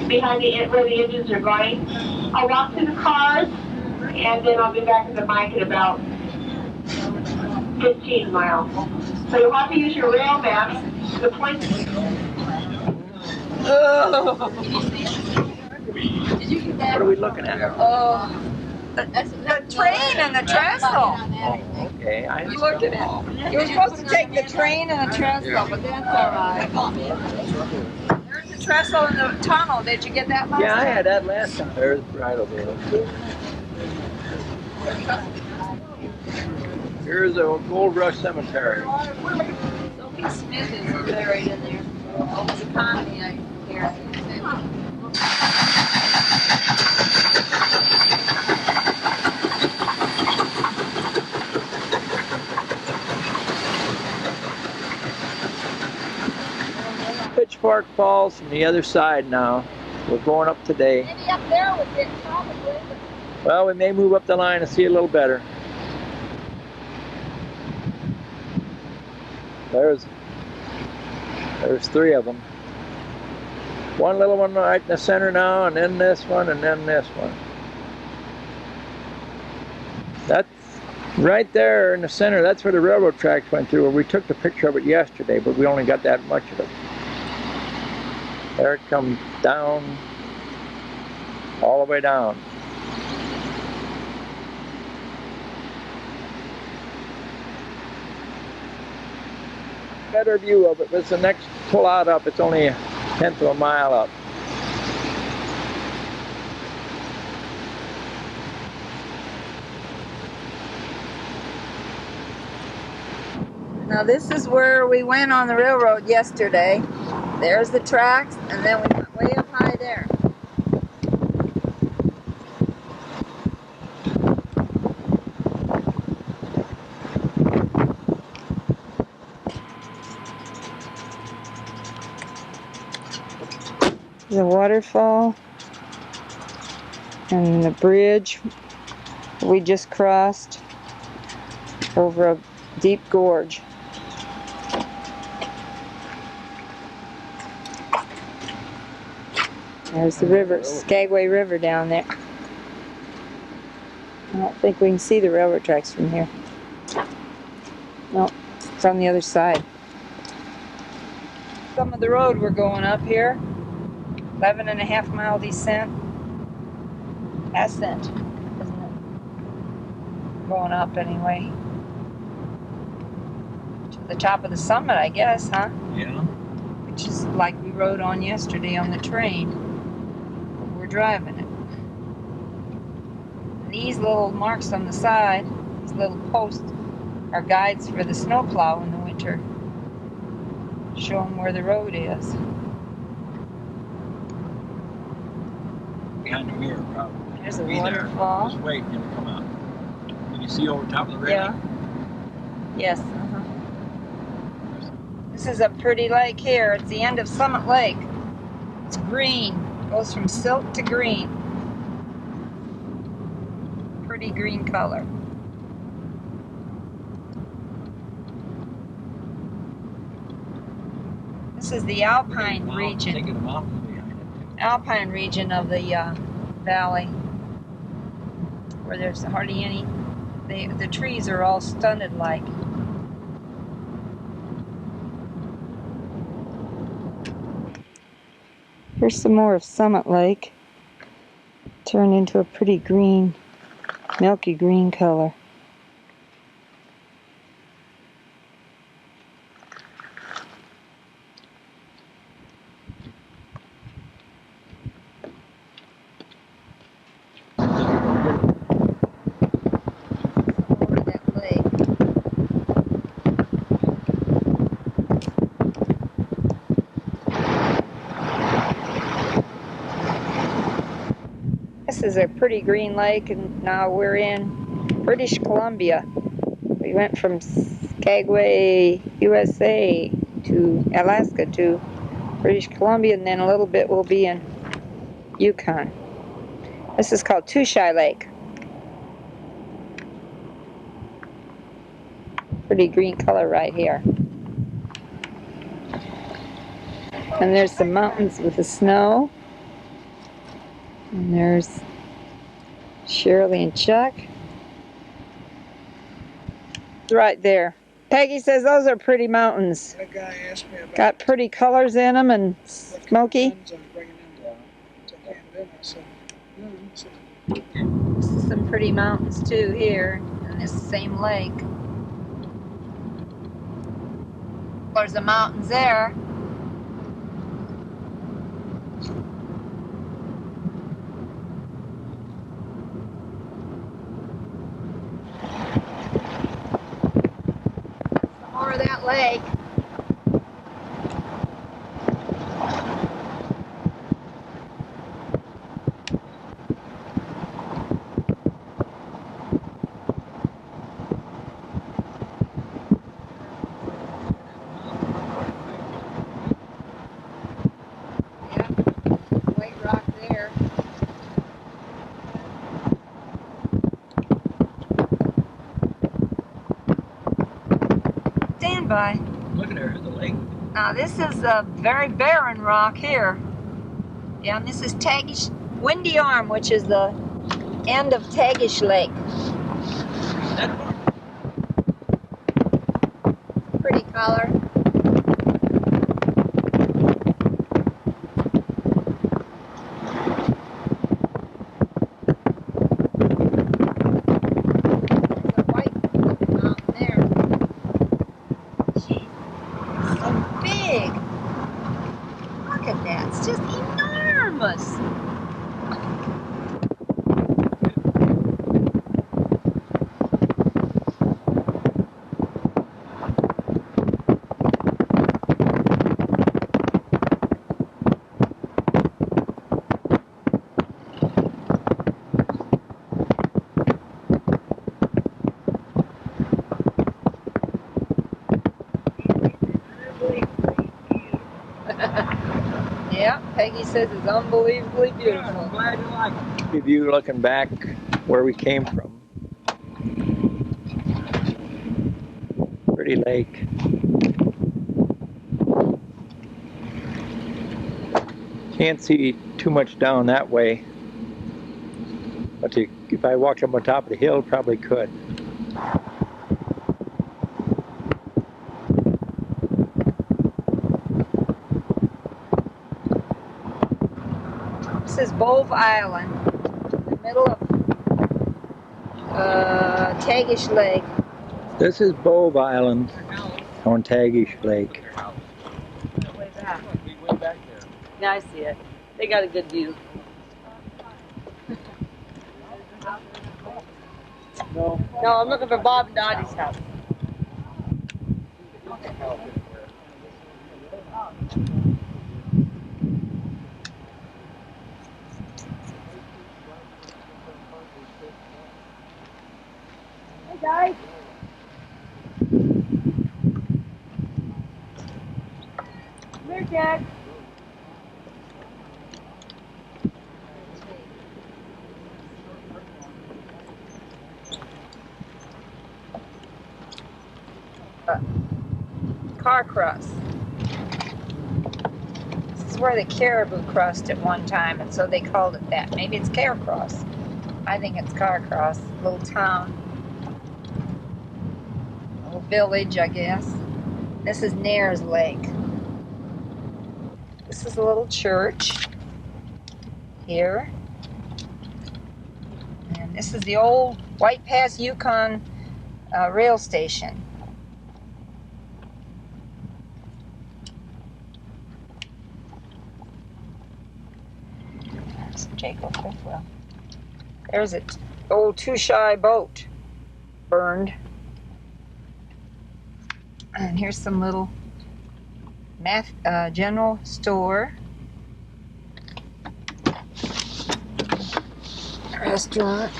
behind where the engines are going. I'll walk through the cars, and then I'll be back at the mic in about 15 miles. So you'll have to use your rail maps. The point. Oh. Did you get that? What are we looking at? Oh. The train and the trestle. Oh, okay. You looked at it. You were supposed to take the train and the trestle, but that's all right. There's the trestle in the tunnel. Did you get that last Yeah, I time? had that last time. There's right over there. Here's the Gold Rush Cemetery. Sophie Smith is buried in there. Owns economy, I hear. Pitchfork Falls from the other side now. We're going up today. Maybe up there would be probably. Well, we may move up the line and see a little better. There's 3 of them. One little one right in the center now, and then this one, and then this one. That's right there in the center. That's where the railroad tracks went through. We took the picture of it yesterday, but we only got that much of it. There it comes down, all the way down. Better view of it. It's the next pull out up. It's only 1/10 of a mile up. Now this is where we went on the railroad yesterday. There's the tracks, and then we went way up high there. The waterfall and the bridge we just crossed over a deep gorge. There's the river, Skagway River down there. I don't think we can see the railroad tracks from here. No, it's on the other side. Some of the road we're going up here. 11.5 mile descent. Ascent, isn't it? Going up anyway. To the top of the summit, I guess, huh? Yeah. Which is like we rode on yesterday on the train. We're driving it. And these little marks on the side, these little posts, are guides for the snowplow in the winter. Show them where the road is. Behind the mirror, probably. There's a Be waterfall. There. Just wait until we come out. Can you see over top of the railing? Yeah. Yes. This is a pretty lake here. It's the end of Summit Lake. It's green. It goes from silt to green. Pretty green color. This is the alpine region. Alpine region of the valley, where there's hardly any. The trees are all stunted like. Here's some more of Summit Lake. Turned into a pretty green, milky green color. This is a pretty green lake, and now we're in British Columbia. We went from Skagway, USA to Alaska to British Columbia, and then a little bit we'll be in Yukon. This is called Touchai Lake. Pretty green color right here. And there's some mountains with the snow. And there's Shirley and Chuck. Right there. Peggy says those are pretty mountains. That guy asked me about got pretty colors in them and smoky. This is some pretty mountains too here in this same lake. There's the mountains there. More of that lake. By. Look at her at the lake. Now this is a very barren rock here. Yeah, and this is Tagish Windy Arm, which is the end of Tagish Lake. Pretty color. It's just enormous. Yeah, Peggy says it's unbelievably beautiful. I'm glad you like it. The view looking back where we came from. Pretty lake. Can't see too much down that way, but if I walked up on top of the hill, probably could. This is Bove Island, in the middle of Tagish Lake. This is Bove Island on Tagish Lake. Way back. Yeah, I see it. They got a good view. No, I'm looking for Bob and Dottie's house. Hey guys. Come here, Jack. Car cross. This is where the caribou crossed at one time, and so they called it that. Maybe it's car cross. I think it's car cross. Little town. Little village, I guess. This is Nares Lake. This is a little church here. And this is the old White Pass Yukon rail station. Jacob Fifwell. There's an old two-shy boat burned. And here's some little general store. Restaurant.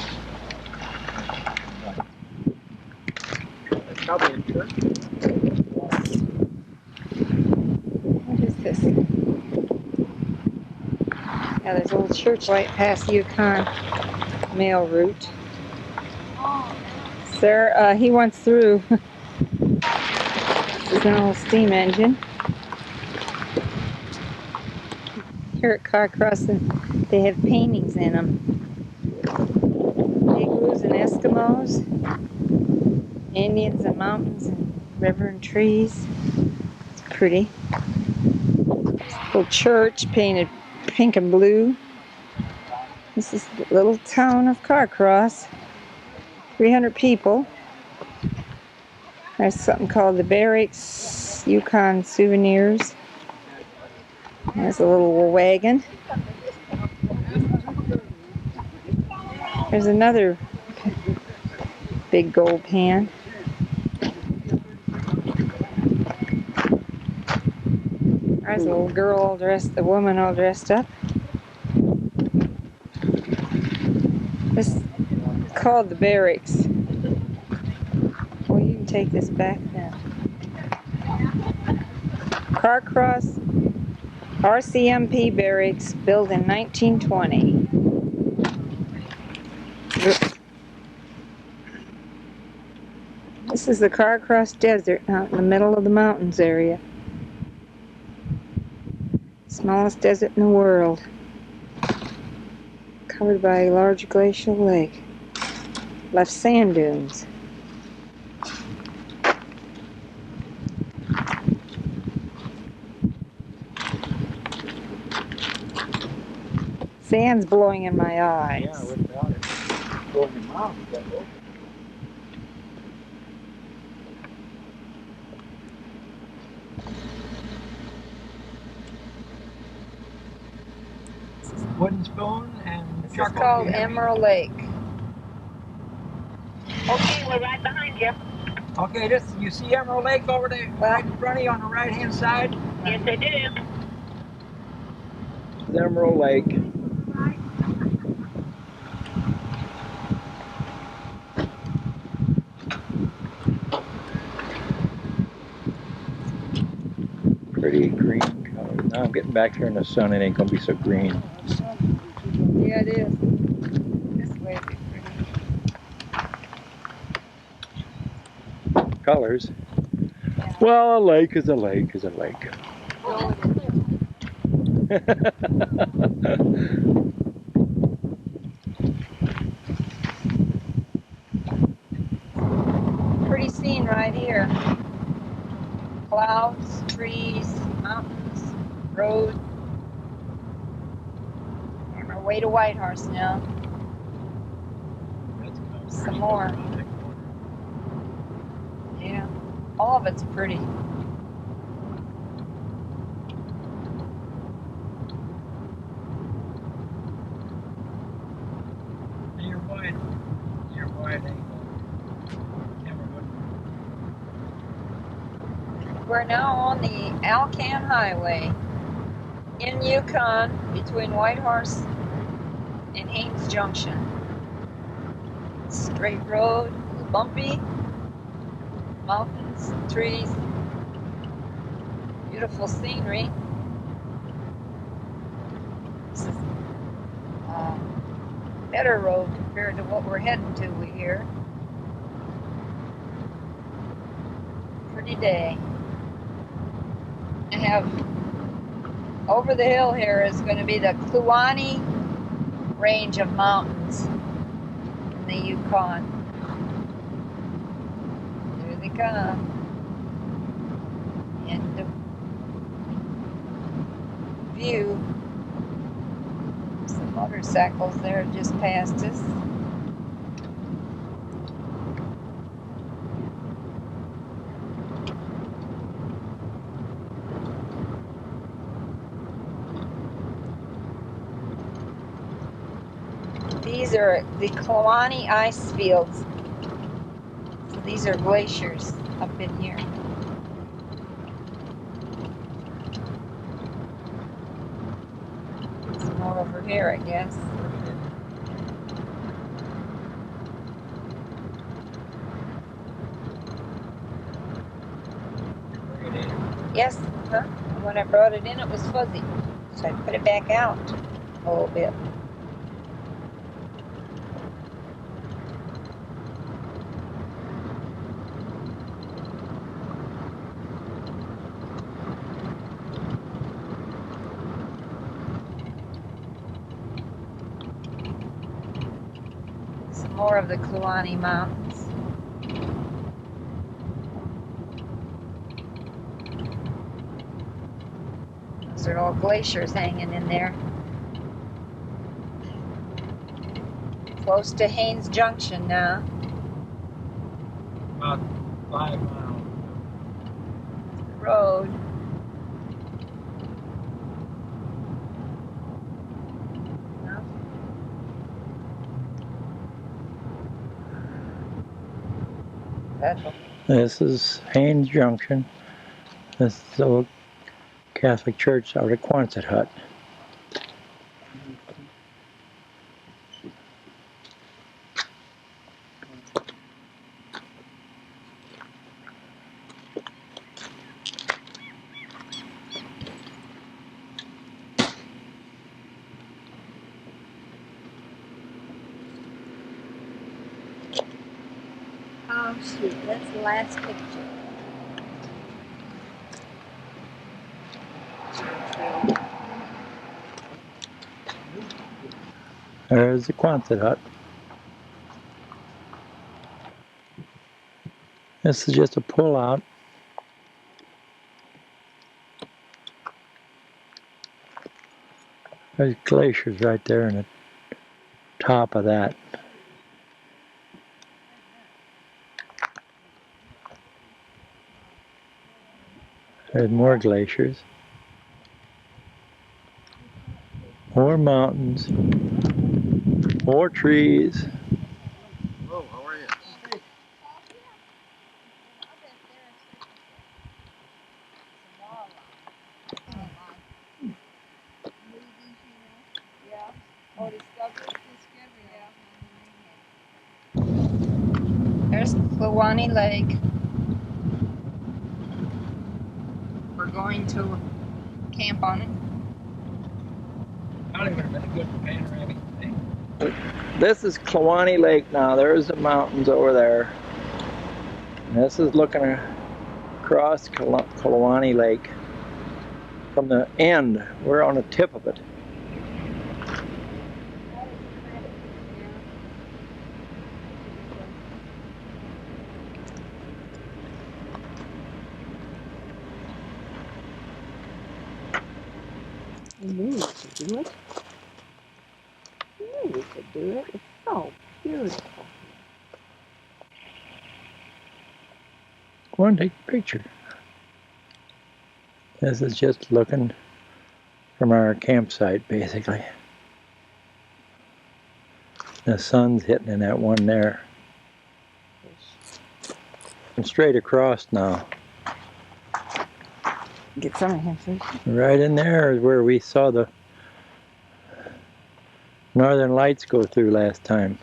What is this? Yeah, there's a little church right past Yukon mail route. Sir, he wants through. This is an old steam engine. Here at Car Crossing, they have paintings in them. Igloos and Eskimos, Indians and mountains and river and trees. It's pretty. Little church painted pink and blue. This is the little town of Carcross. 300 people. There's something called the Barracks Yukon Souvenirs. There's a little wagon. There's another big gold pan. There's a little girl all dressed, the woman all dressed up. This is called the Barracks. Well, you can take this back now. Carcross RCMP Barracks, built in 1920. This is the Carcross Desert out in the middle of the mountains area. Smallest desert in the world. Covered by a large glacial lake. Left sand dunes. Sand's blowing in my eyes. Yeah, without it. Blowing your mouth. Wooden spoon and this is called Emerald Lake. Okay, we're right behind you. Okay, you see Emerald Lake over there, right in front of you on the right hand side? Yes, I do. It's Emerald Lake. Pretty green color. Now I'm getting back here in the sun, it ain't gonna be so green. Yeah, it is. This way would be pretty. Colors. Well, a lake is a lake is a lake. Pretty scene right here. Clouds, trees, mountains, road. On our way to Whitehorse now. Some more. Yeah, all of it's pretty. You're wide angle. We're now on the Alaskan Highway in Yukon between Whitehorse and Haines Junction. Straight road, bumpy, mountains, trees, beautiful scenery. This is a better road compared to what we're heading to here. Pretty day. I have over the hill here is going to be the Kluane range of mountains in the Yukon. There they come. And the view. Some motorcycles there just past us. These are the Kluane ice fields. So these are glaciers up in here. Some more over here, I guess. Yes, huh? When I brought it in, it was fuzzy. So I put it back out a little bit. Some more of the Kluane Mountains. Those are all glaciers hanging in there. Close to Haines Junction now. About 5 miles. Road. This is Haines Junction. This is the old Catholic church out at Quonset Hut. Oh shoot, that's the last picture. There's the Quonset Hut. This is just a pull out. There's glaciers right there in the top of that. There's more glaciers. More mountains. More trees. Hello, how are you? There's Kluane Lake. We're going to camp on it. That would have been a good panoramic thing. This is Kluane Lake now. There's the mountains over there. And this is looking across Kluane Lake. From the end, we're on the tip of it. I knew we could do it. I knew we could do it. It's so beautiful. Go on, take a picture. This is just looking from our campsite, basically. The sun's hitting in that one there. And straight across now. Get some of him, please. Right in there is where we saw the northern lights go through last time.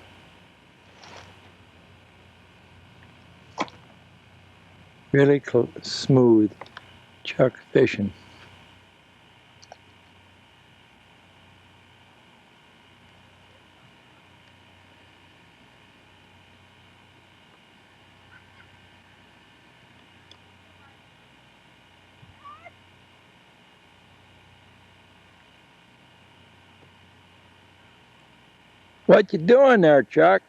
Really smooth chuck fishing. What you doing there, Chuck?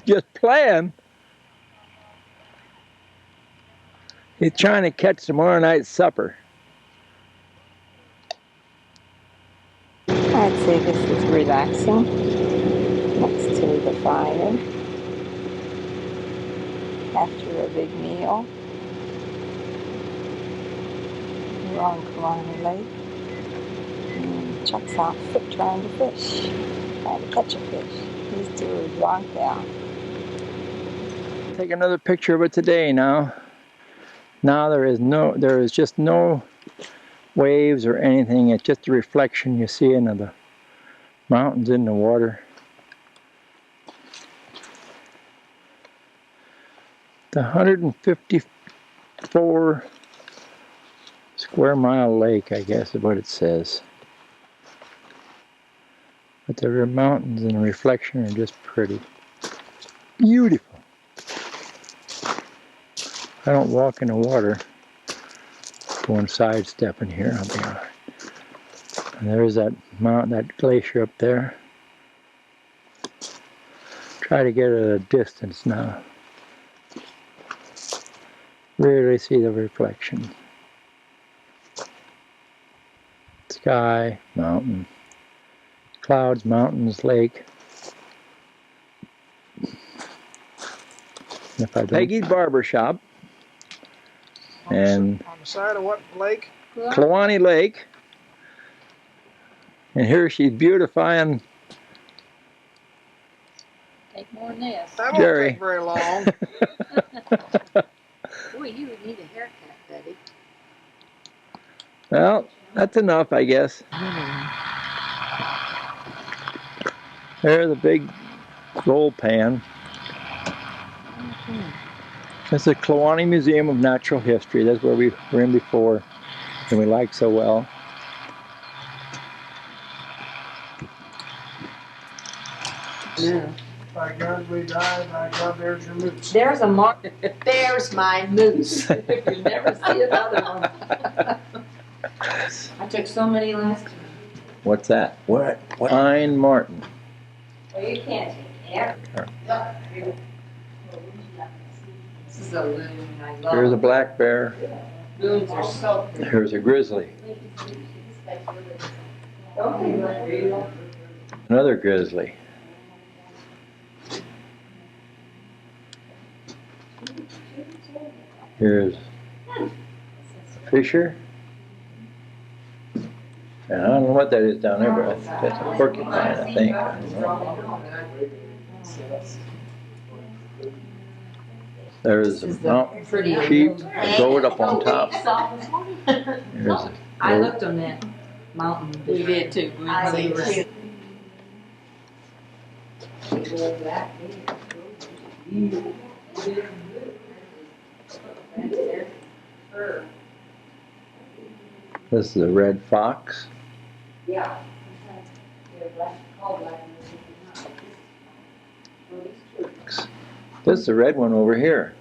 Just playing. He's trying to catch tomorrow night's supper. I'd say this is relaxing next to the fire after a big meal. We're on Kluane Lake. And Chuck's out trying to fish, trying to catch a fish. These two are zonked out. Take another picture of it today now. Now there is just no waves or anything. It's just a reflection you see into the mountains in the water. The 154 square mile lake, I guess is what it says. But the mountains and the reflection are just pretty. Beautiful. I don't walk in the water. Going sidestepping here, I'll be alright. And there's that mountain, that glacier up there. Try to get at a distance now. Really see the reflection. Sky, mountain, clouds, mountains, lake. Peggy's Barber Shop. And on the side of what lake? Kluane Lake. And here she's beautifying Take more than this. That won't Jerry. take very long. Boy, you would need a haircut, buddy. Well, that's enough, I guess. There's a big gold pan. It's the Kluane Museum of Natural History. That's where we were in before and we liked so well. Yeah. By God, we died. By God, there's your moose. There's a mark. There's my moose. You never see another one. I took so many last time. What's that? What? Pine Martin. Well, you can't take everything. This is a loon. I love Here's a black bear. Loons are so pretty. Here's a grizzly. Another grizzly. Here's a fisher. And I don't know what that is down there, but that's a porcupine, I think. I don't know. There's a mountain sheep, a goat up on top. There's a I looked on that mountain. We did too. We This is a red fox. Yeah. This is the red one over here.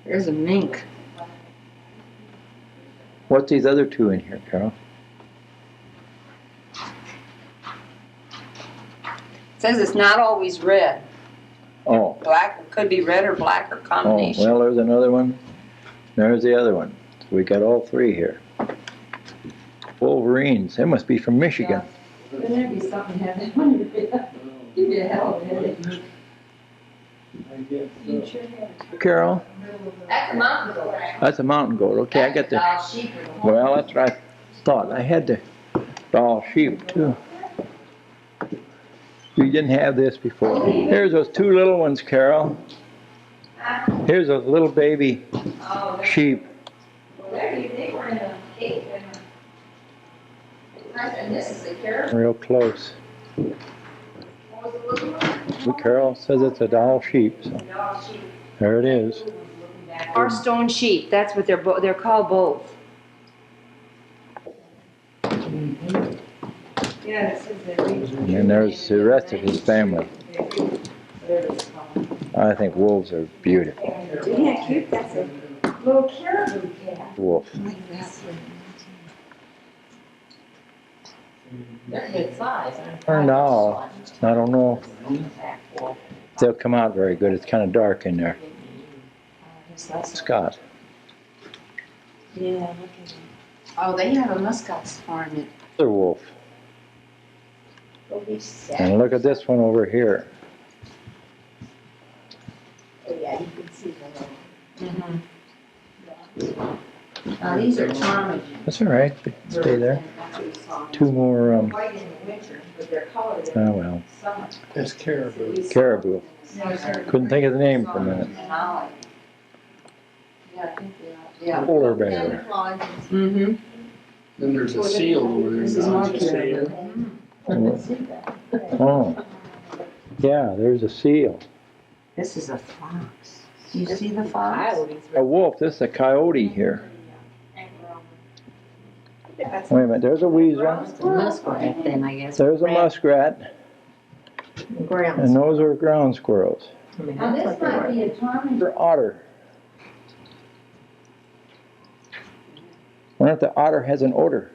There's a mink. What's these other two in here, Carol? It says it's not always red. Oh. Black, could be red or black or Oh, combination. well, there's another one. There's the other one. So we got all three here. Wolverines. They must be from Michigan. Wouldn't there be something to have that on your head? You'd be a hell of a headache. Carol? That's a mountain goat. That's a mountain goat. Okay, I got the. Well, that's what I thought. I had the doll sheep too. We didn't have this before. Here's those two little ones, Carol. Here's those little baby sheep. They were in a cave. And this is a caribou. Real close. Carol says it's a doll sheep. So there it is. Our stone sheep. That's what they're called both. Yeah, this is the And then there's the rest of his family. I think wolves are beautiful. Isn't that cute? That's a little caribou cat. Wolf. They're good size. Or no, I don't know. They'll come out very good. It's kind of dark in there. Scott. Yeah, look at them. Oh, they have a muskot farm. Another wolf. And look at this one over here. Oh, yeah, you can see them. Now, these are ptarmigan. That's all right. Stay there. Two more. White in the winter, but they're colored in Oh well. summer. That's caribou. Caribou. Couldn't think of the name for a minute. Yeah, I think they are. Polar bear. Mm-hmm. Then there's a seal over there. This is more caribou. Oh. Yeah, there's a seal. This is a fox. Do you see the fox? A wolf. This is a coyote here. Wait a minute. There's a weasel. Muskrat, then, I guess. There's a muskrat. And those are ground squirrels. Now, this might be a ptarmigan. Or otter. I wonder if the otter has an odor.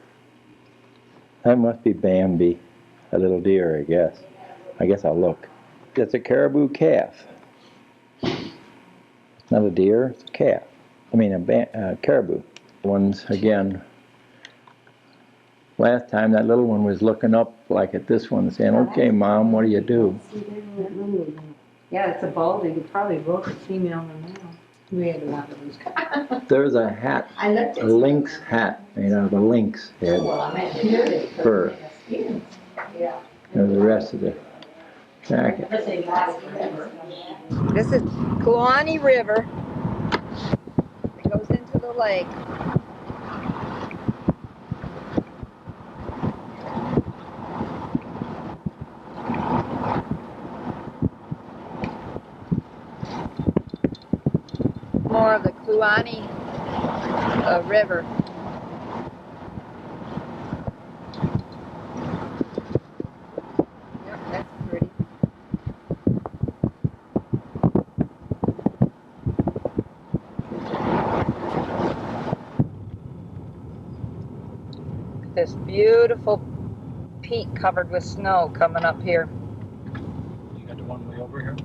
That must be Bambi, a little deer, I guess. I guess I'll look. That's a caribou calf. Not a deer, it's a calf. I mean a caribou. Ones, again, last time that little one was looking up like at this one saying, okay, Mom, what do you do? Yeah, it's a bull. They could probably both a female and a male. We had a lot of those. There's a hat, a lynx hat made out of a lynx head fur. Yeah. There's the rest of the jacket. This is Kluane River. It goes into the lake. More of the Kluane River. Yep, that's pretty. This beautiful peak covered with snow coming up here. You got the one way over here?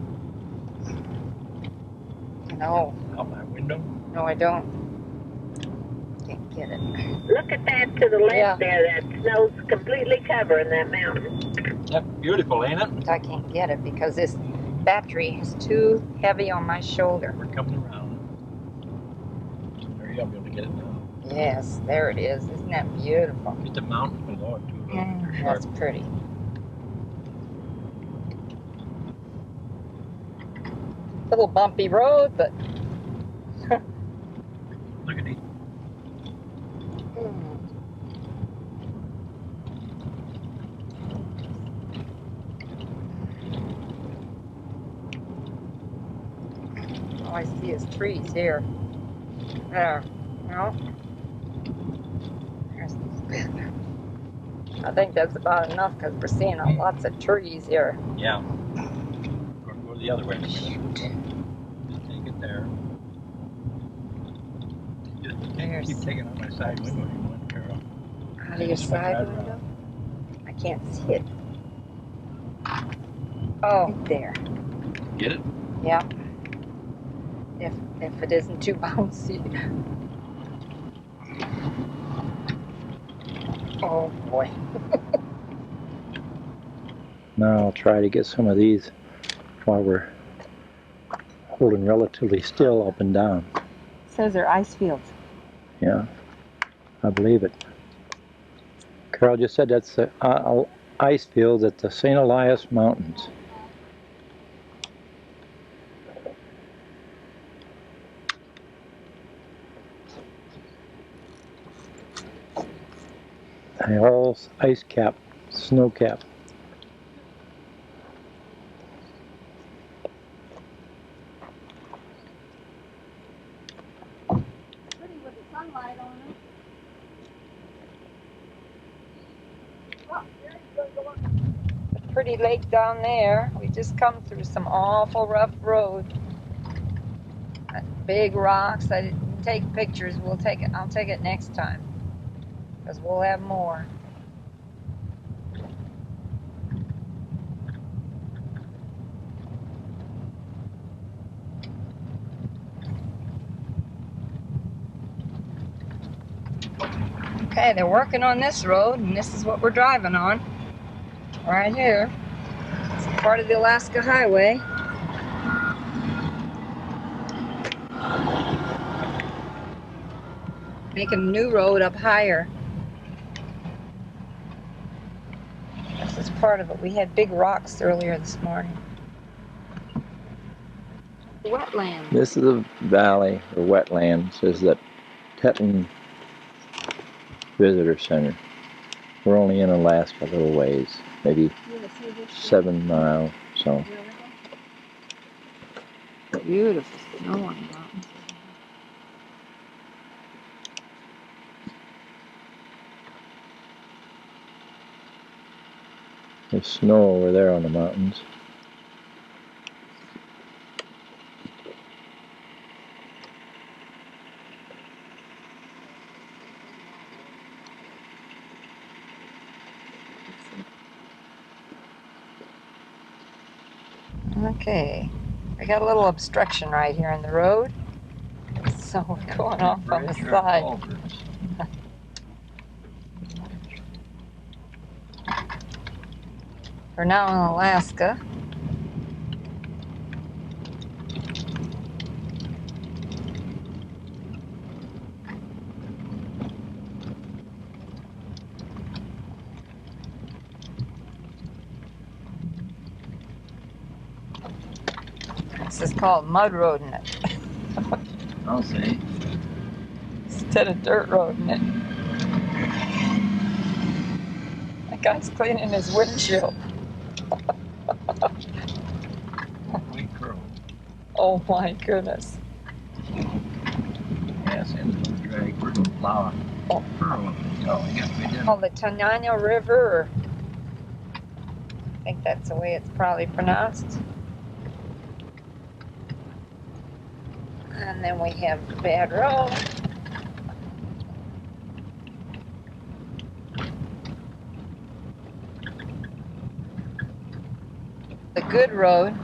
No. Out my window? No, I don't. Can't get it. Look at that to the left there. That snow's completely covering that mountain. That's beautiful, ain't it? I can't get it because this battery is too heavy on my shoulder. We're coming around. There you go, be able to get it now. Yes, there it is. Isn't that beautiful? Get the mountain below it too. That's pretty. Little bumpy road, but look at these. All I see is trees here. There. No. I think that's about enough because we're seeing lots of trees here. Yeah. We're going to go the other way in a minute. Just take it there. Just keep taking out my side window if you want, Carol. Out of your side window? I can't see it. Oh, there. Get it? Yeah. If it isn't too bouncy. Oh boy. Now I'll try to get some of these while we're holding relatively still up and down. It says they're ice fields. Yeah, I believe it. Carol just said that's the ice fields at the St. Elias Mountains. And all ice cap, snow cap. Pretty with the sunlight on it. A pretty lake down there. We just come through some awful rough road. Big rocks. I didn't take pictures. We'll take it. I'll take it next time because we'll have more. Okay, they're working on this road, and this is what we're driving on. Right here. It's part of the Alaska Highway. Making a new road up higher. This is part of it. We had big rocks earlier this morning. Wetlands. This is a valley or wetlands. This is the Teton Visitor Center. We're only in Alaska a little ways, maybe 7 miles. So Beautiful snow on the mountains. there's snow over there on the mountains. Okay, we got a little obstruction right here in the road, so we're going off on the side. We're now in Alaska. This is called mud road in it. I'll say. Instead of dirt road in it. That guy's cleaning his windshield. Oh my goodness. Yes, and it's going to drag. We're going to plow a furrow. Oh, yes, we did. Oh, the Tanana River. I think that's the way it's probably pronounced. And then we have the bad road. The good road.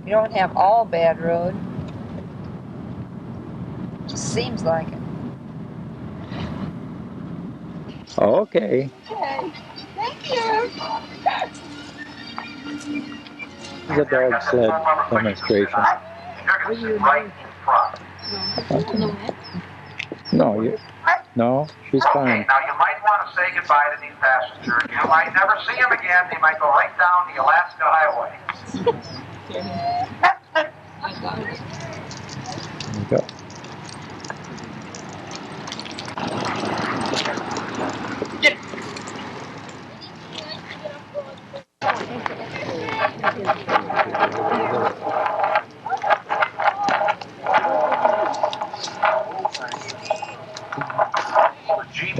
You don't have all bad road. Just seems like it. Okay. Okay. Thank you. This is a dog sled demonstration. Are you right in front. No, she's fine. Okay, now you might want to say goodbye to these passengers. You might never see them again. They might go right down the Alaska Highway. There you go.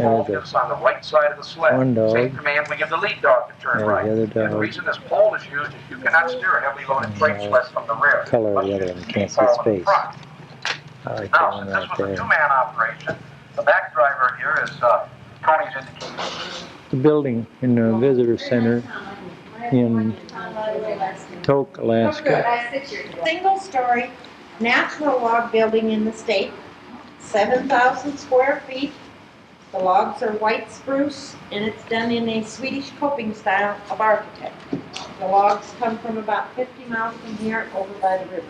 There's gives on the right side of the sled. one dog. Same command we give the lead dog to turn There's right. the other And the dog. reason this pole is used is you cannot steer a heavily loaded freight sled from the rear. Color of the other one, you can't see his face. I like that Now, one since right this was a there. two-man operation, the back driver here is Tony's indicator. The building in the visitor center in Tok, Alaska. Single-story natural log building in the state, 7,000 square feet. The logs are white spruce, and it's done in a Swedish coping style of architect. The logs come from about 50 miles from here over by the river.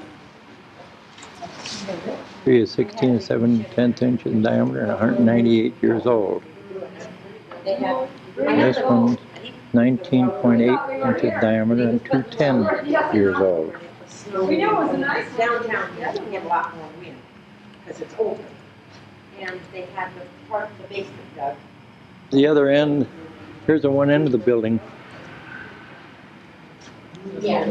Tree is 16 7/10 inches in diameter and 198 years old. This one's 19.8 inches diameter and 210 years old. We know it was a nice downtown. It doesn't get a lot more wind because it's open, and they have the part of the basement dug. The other end, here's the one end of the building. Yeah.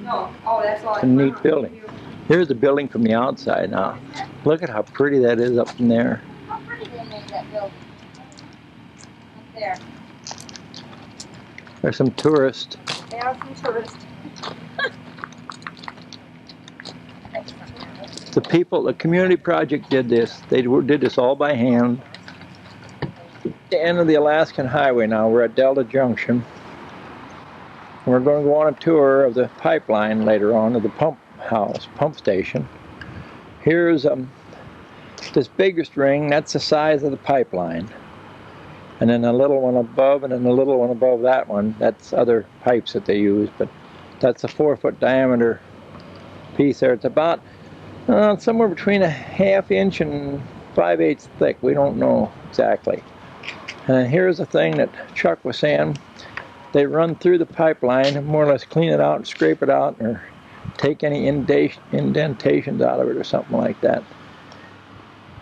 No. Oh, that's all. It's a neat building. Here's the building from the outside now. Look at how pretty that is up in there. How pretty they made that building. Up there. There's some tourists. They are some tourists. The people, the community project did this. They did this all by hand. The end of the Alaskan highway now. We're at Delta Junction. We're going to go on a tour of the pipeline later on, of the pump station. Here's this biggest ring. That's the size of the pipeline. And then a little one above, and then a little one above that one. That's other pipes that they use, but that's a 4-foot diameter piece there. It's about somewhere between a 1/2 inch and 5/8 thick. We don't know exactly. And then here's the thing that Chuck was saying. They run through the pipeline and more or less clean it out and scrape it out, or take any indentations out of it or something like that.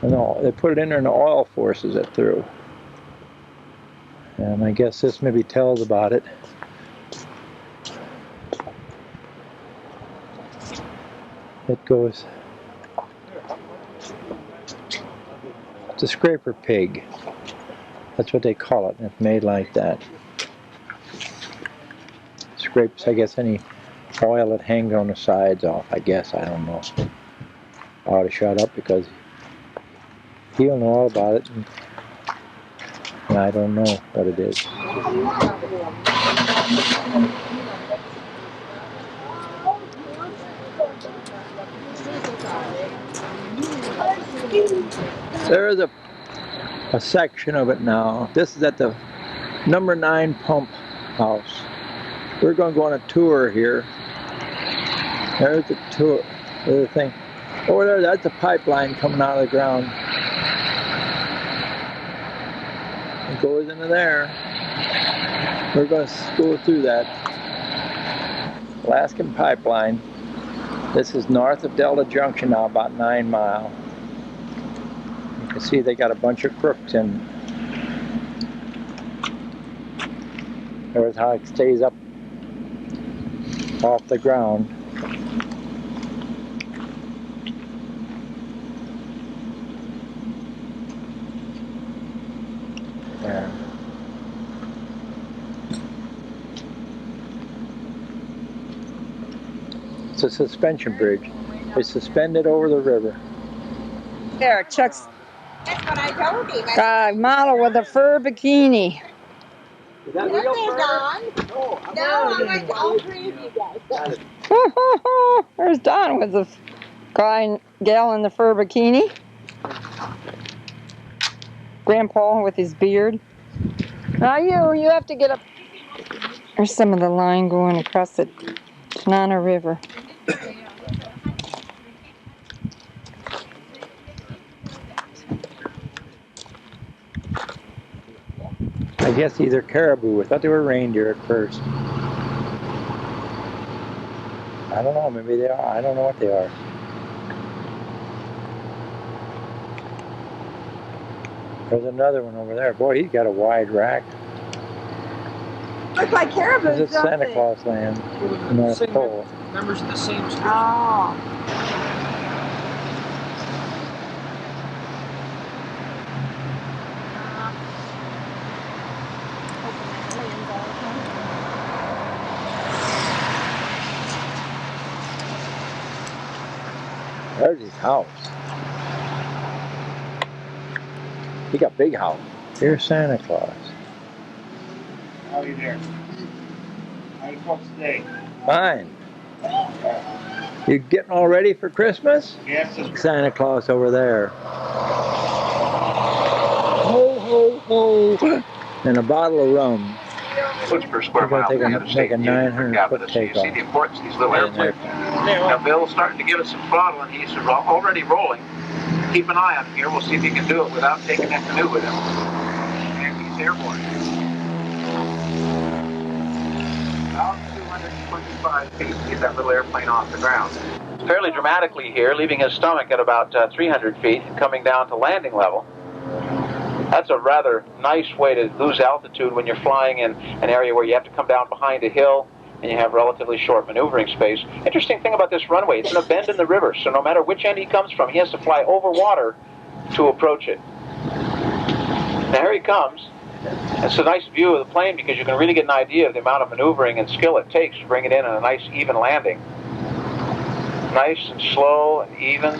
And they put it in there and the oil forces it through. And I guess this maybe tells about it. It goes, it's a scraper pig. That's what they call it, and it's made like that. Scrapes, I guess, any oil that hangs on the sides off, I guess, I don't know. I ought to shut up because he'll know all about it, and I don't know what it is. There is a section of it now. This is at the number 9 pump house. We're going to go on a tour here. There's the tour. There's the thing. Over there, that's a pipeline coming out of the ground. It goes into there. We're going to go through that. Alaskan pipeline. This is north of Delta Junction now, about 9 miles. You can see they got a bunch of crooks in. There's how it stays up off the ground. There. It's a suspension bridge. It's suspended over the river. There, Chuck's That's what I told him. model with a fur bikini. Is that real fur? Don? No, I went to all 3 of you guys. There's Don with the gal in the fur bikini. Grandpa with his beard. Now you have to get up. There's some of the line going across the Tanana River. I guess these are caribou. I thought they were reindeer at first. I don't know, maybe they are. I don't know what they are. There's another one over there. Boy, he's got a wide rack. Look like caribou. This is Santa Claus land, North Pole. Members of the same species. Oh. There's his house. He got a big house. Here's Santa Claus. How are you there? How are you folks today? Fine. You getting all ready for Christmas? Yes, sir. Santa Claus over there. Ho, ho, ho. And a bottle of rum. Foot per square We're mile. going to take a 900-foot So you see the takeoff. importance of these little airplanes. Now Bill's starting to give it some throttle, and he's already rolling. Keep an eye on him here. We'll see if he can do it without taking that canoe with him. And he's airborne. About 225 feet to get that little airplane off the ground. Fairly dramatically here, leaving his stomach at about 300 feet and coming down to landing level. That's a rather nice way to lose altitude when you're flying in an area where you have to come down behind a hill and you have relatively short maneuvering space. Interesting thing about this runway, it's in a bend in the river, so no matter which end he comes from, he has to fly over water to approach it. Now here he comes. It's a nice view of the plane because you can really get an idea of the amount of maneuvering and skill it takes to bring it in a nice even landing. Nice and slow and even.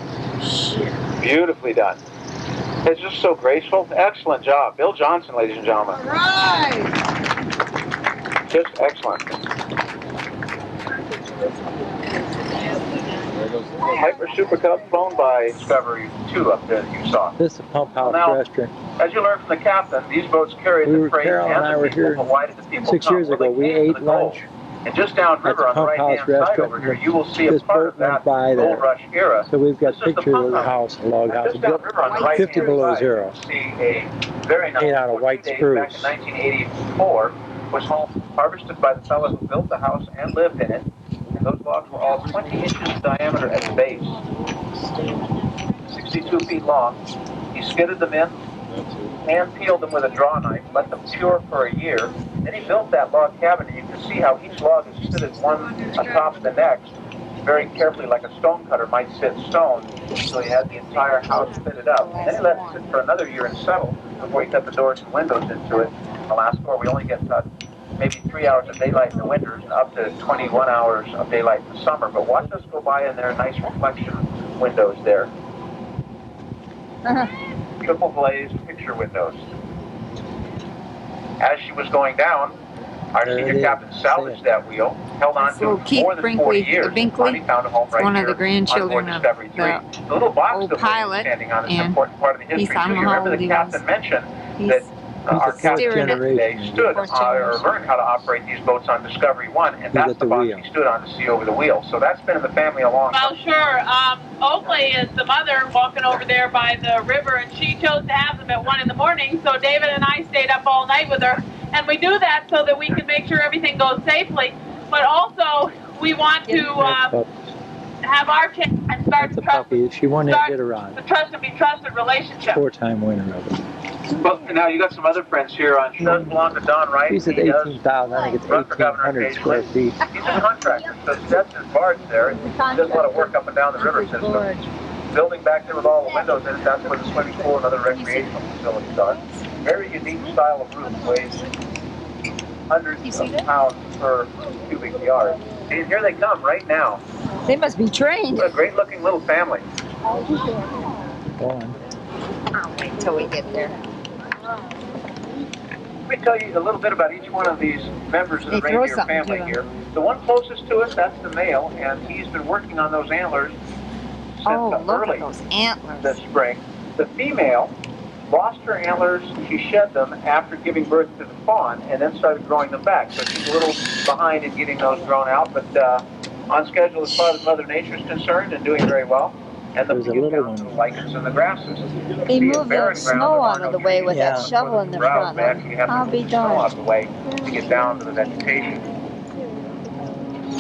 Beautifully done. It's just so graceful. Excellent job. Bill Johnson, ladies and gentlemen. All right. Just excellent. Hyper Super Cub flown by Discovery 2 up there that you saw. This is a pump house Now, restaurant. as you learned from the captain, these boats carry the freight Carol and I and were the people, here but why did the people 6 come? years Well, ago. they We came to ate the goal. lunch And just downriver at the on the pump house right-hand side restaurant. over here, you will see a This part boat of that went by gold there. rush era. So we've got This is the pictures of pump the house. house, a log house. Just downriver on the 50 right-hand below side, zero. you see a very nice Made out of white days spruce. back in 1984 was harvested by the fellow who built the house and lived in it. And those logs were all 20 inches in diameter at the base, 62 feet long. He skidded them in, hand peeled them with a draw knife, let them cure for a year. Then he built that log cabin, and you can see how each log is fitted one atop the next, very carefully, like a stone cutter might sit stone. So he had the entire house fitted up. And then he let it sit for another year and settle before he cut the doors and windows into it. In the last floor, we only get maybe 3 hours of daylight in the winters and up to 21 hours of daylight in the summer. But watch us go by in there, nice reflection windows there. Triple glazed picture windows. As she was going down, our senior captain salvaged that wheel, held on to it more than 40 years. Finally found a home right one of here the grandchildren on board Discovery 3. The little box old that pilot, was standing on this and important part of the history. he's on So you the remember whole the captain mentioned that our captain steering it. today stood or learned how to operate these boats on Discovery 1, and that's the box he stood on to see over the wheel. So that's been in the family a long time. Well, sure. Oakley is the mother walking over there by the river, and she chose to have them at 1 in the morning. So David and I stayed up all night with her, and we do that so that we can make sure everything goes safely. But also, we want to have our chance and start That's a puppy. She won that Iditarod. the trust and be trusted relationship. 4-time winner of it. Well, now you got some other friends here on. She does belong to Don Wright. She's at 18,000. I think it's 1,800 square feet. He's a contractor, so he sets his barge there. He does a lot of work up and down the river system. Building back there with all the windows in it, that's where the swimming pool and other recreational facilities are. Very unique style of roof, weighs hundreds of pounds per cubic yard. And here they come right now. They must be trained. What a great looking little family. Go on. I'll wait till we get there. Let me tell you a little bit about each one of these members of the reindeer family here. The one closest to us, that's the male, and he's been working on those antlers since early this spring. The female lost her antlers. She shed them after giving birth to the fawn and then started growing them back. So she's a little behind in getting those grown out, but on schedule as far as Mother Nature is concerned and doing very well. And the lichens and the grasses. They move the snow out of the way with that shovel in the front. I'll be darned. Out of the way to get down to the vegetation.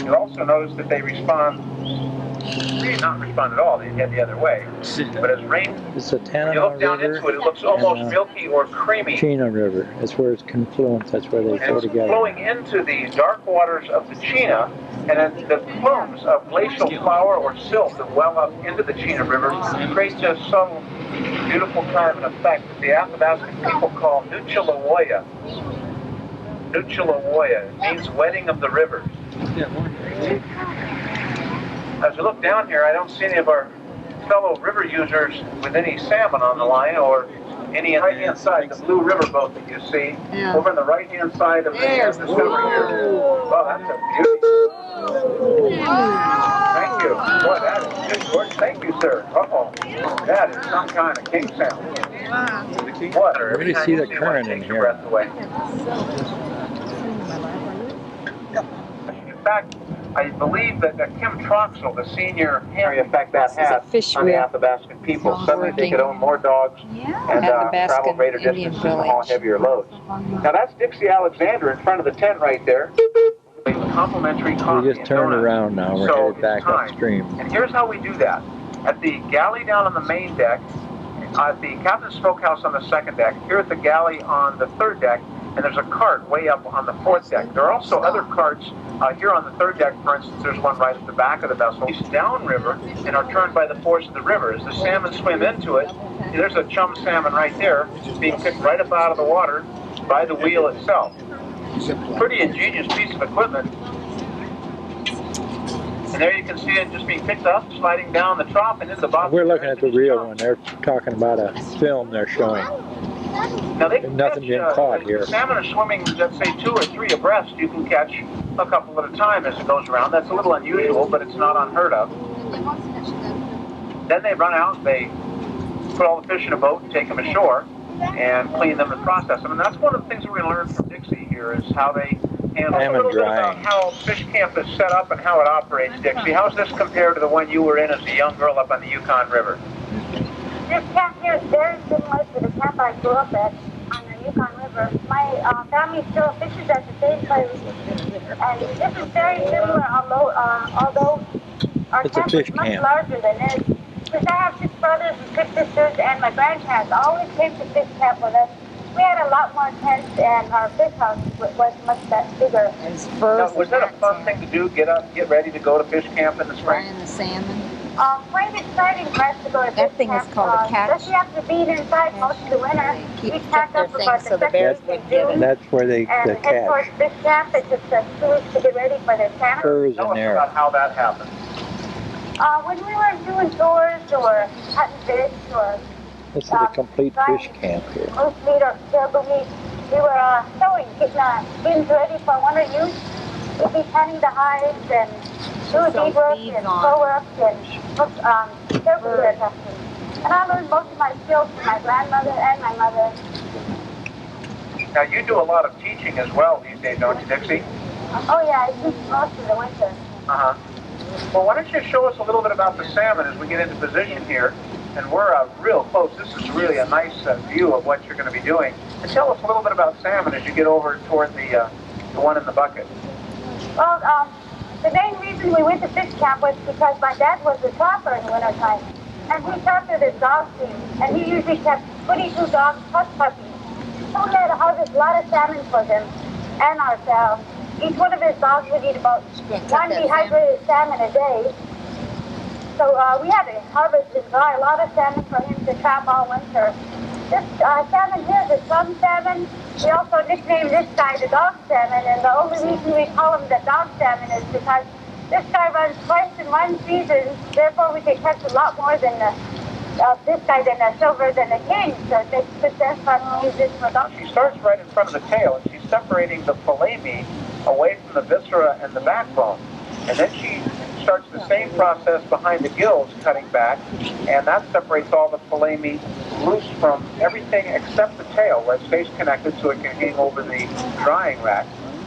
You'll also notice that they respond. They did not respond at all. They head the other way. But as rain, It's the when you look down into it, it looks almost milky or creamy. Chino River. That's where it's confluence. That's where they And go it's together. flowing into the dark waters of the Chena, and then the plumes of glacial flour or silt that well up into the Chena River create this subtle, beautiful kind of an effect that the Athabascan people call Nuchilawoya. Nuchilawoya. It means wedding of the rivers. As we look down here, I don't see any of our fellow river users with any salmon on the line or any right-hand side, the blue river boat that you see over on the right-hand side of the Discovery here. Wow, that's a beauty. Thank you. Boy, that is just gorgeous. Thank you, sir. Uh-oh. That is some kind of king salmon. What? Really see the current in here. In fact, I believe that Kim Troxel, the senior area effect that has on the Athabascan people, suddenly they could own more dogs and travel greater distances and haul heavier loads. Now that's Dixie Alexander in front of the tent right there. Complimentary coffee. We just turned around now. We're headed back upstream. And here's how we do that. At the galley down on the main deck, at the captain's smokehouse on the second deck, here at the galley on the third deck, and there's a cart way up on the fourth deck. There are also other carts here on the third deck, for instance. There's one right at the back of the vessel. These downriver and are turned by the force of the river. As the salmon swim into it, there's a chum salmon right there being picked right up out of the water by the wheel itself. It's a pretty ingenious piece of equipment. And there you can see it just being picked up, sliding down the trough and into the bottom. We're looking at the real one. They're talking about a film they're showing. Now they can nothing being caught here. Salmon are swimming, let's say 2 or 3 abreast. You can catch a couple at a time as it goes around. That's a little unusual, but it's not unheard of. Then they run out, they put all the fish in a boat and take them ashore and clean them and process them. And that's one of the things we're going to learn from Dixie here is how they handle a little bit about how fish camp is set up and how it operates. Dixie, how's this compared to the one you were in as a young girl up on the Yukon River? This camp here is very similar to the camp I grew up at on the Yukon River. My family still fishes at the same place, and this is very similar, although our camp is much larger than this. Because I have 6 brothers and 6 sisters, and my grandparents always came to fish camp with us. We had a lot more tents, and our fish house was much bigger. Now, was that a fun thing to do? Get up, get ready to go to fish camp in the spring? Frying the salmon. Spring it's exciting for us to go to fish camp. That thing is called a catch. Especially after being inside most of the winter. We pack up about the second week in June. That's where they and head towards fish camp. It's just 2 weeks to get ready for their camp. Tell us about how that happened. When we were doing tours or cutting fish or this is a complete fish camp here. moose meat or silver meat, we were sewing, getting skins ready for winter use. We'd be tanning the hides and do bead work and sew work and silverware testing. And I learned most of my skills from my grandmother and my mother. Now you do a lot of teaching as well these days, don't you, Dixie? Oh yeah, I teach most of the winter. Uh-huh. Well, why don't you show us a little bit about the salmon as we get into position here. And we're real close. This is really a nice view of what you're going to be doing. And tell us a little bit about salmon as you get over toward the one in the bucket. Well, the main reason we went to fish camp was because my dad was a trapper in the wintertime. And he trapped with his dog team. And he usually kept 22 dogs plus puppies. So we had to harvest a lot of salmon for them and ourselves. Each one of his dogs would eat about 1 dehydrated salmon a day. So we had to harvest and dry a lot of salmon for him to trap all winter. This salmon here is a sun salmon. We also nicknamed this guy the dog salmon, and the only reason we call him the dog salmon is because this guy runs twice in one season. Therefore, we can catch a lot more than this guy than the silver than the king. So it makes good sense for us to use this for dog. She starts right in front of the tail, and she's separating the fillet meat away from the viscera and the backbone. And then she starts the same process behind the gills, cutting back, and that separates all the fillet meat loose from everything except the tail, where it stays connected so it can hang over the drying rack.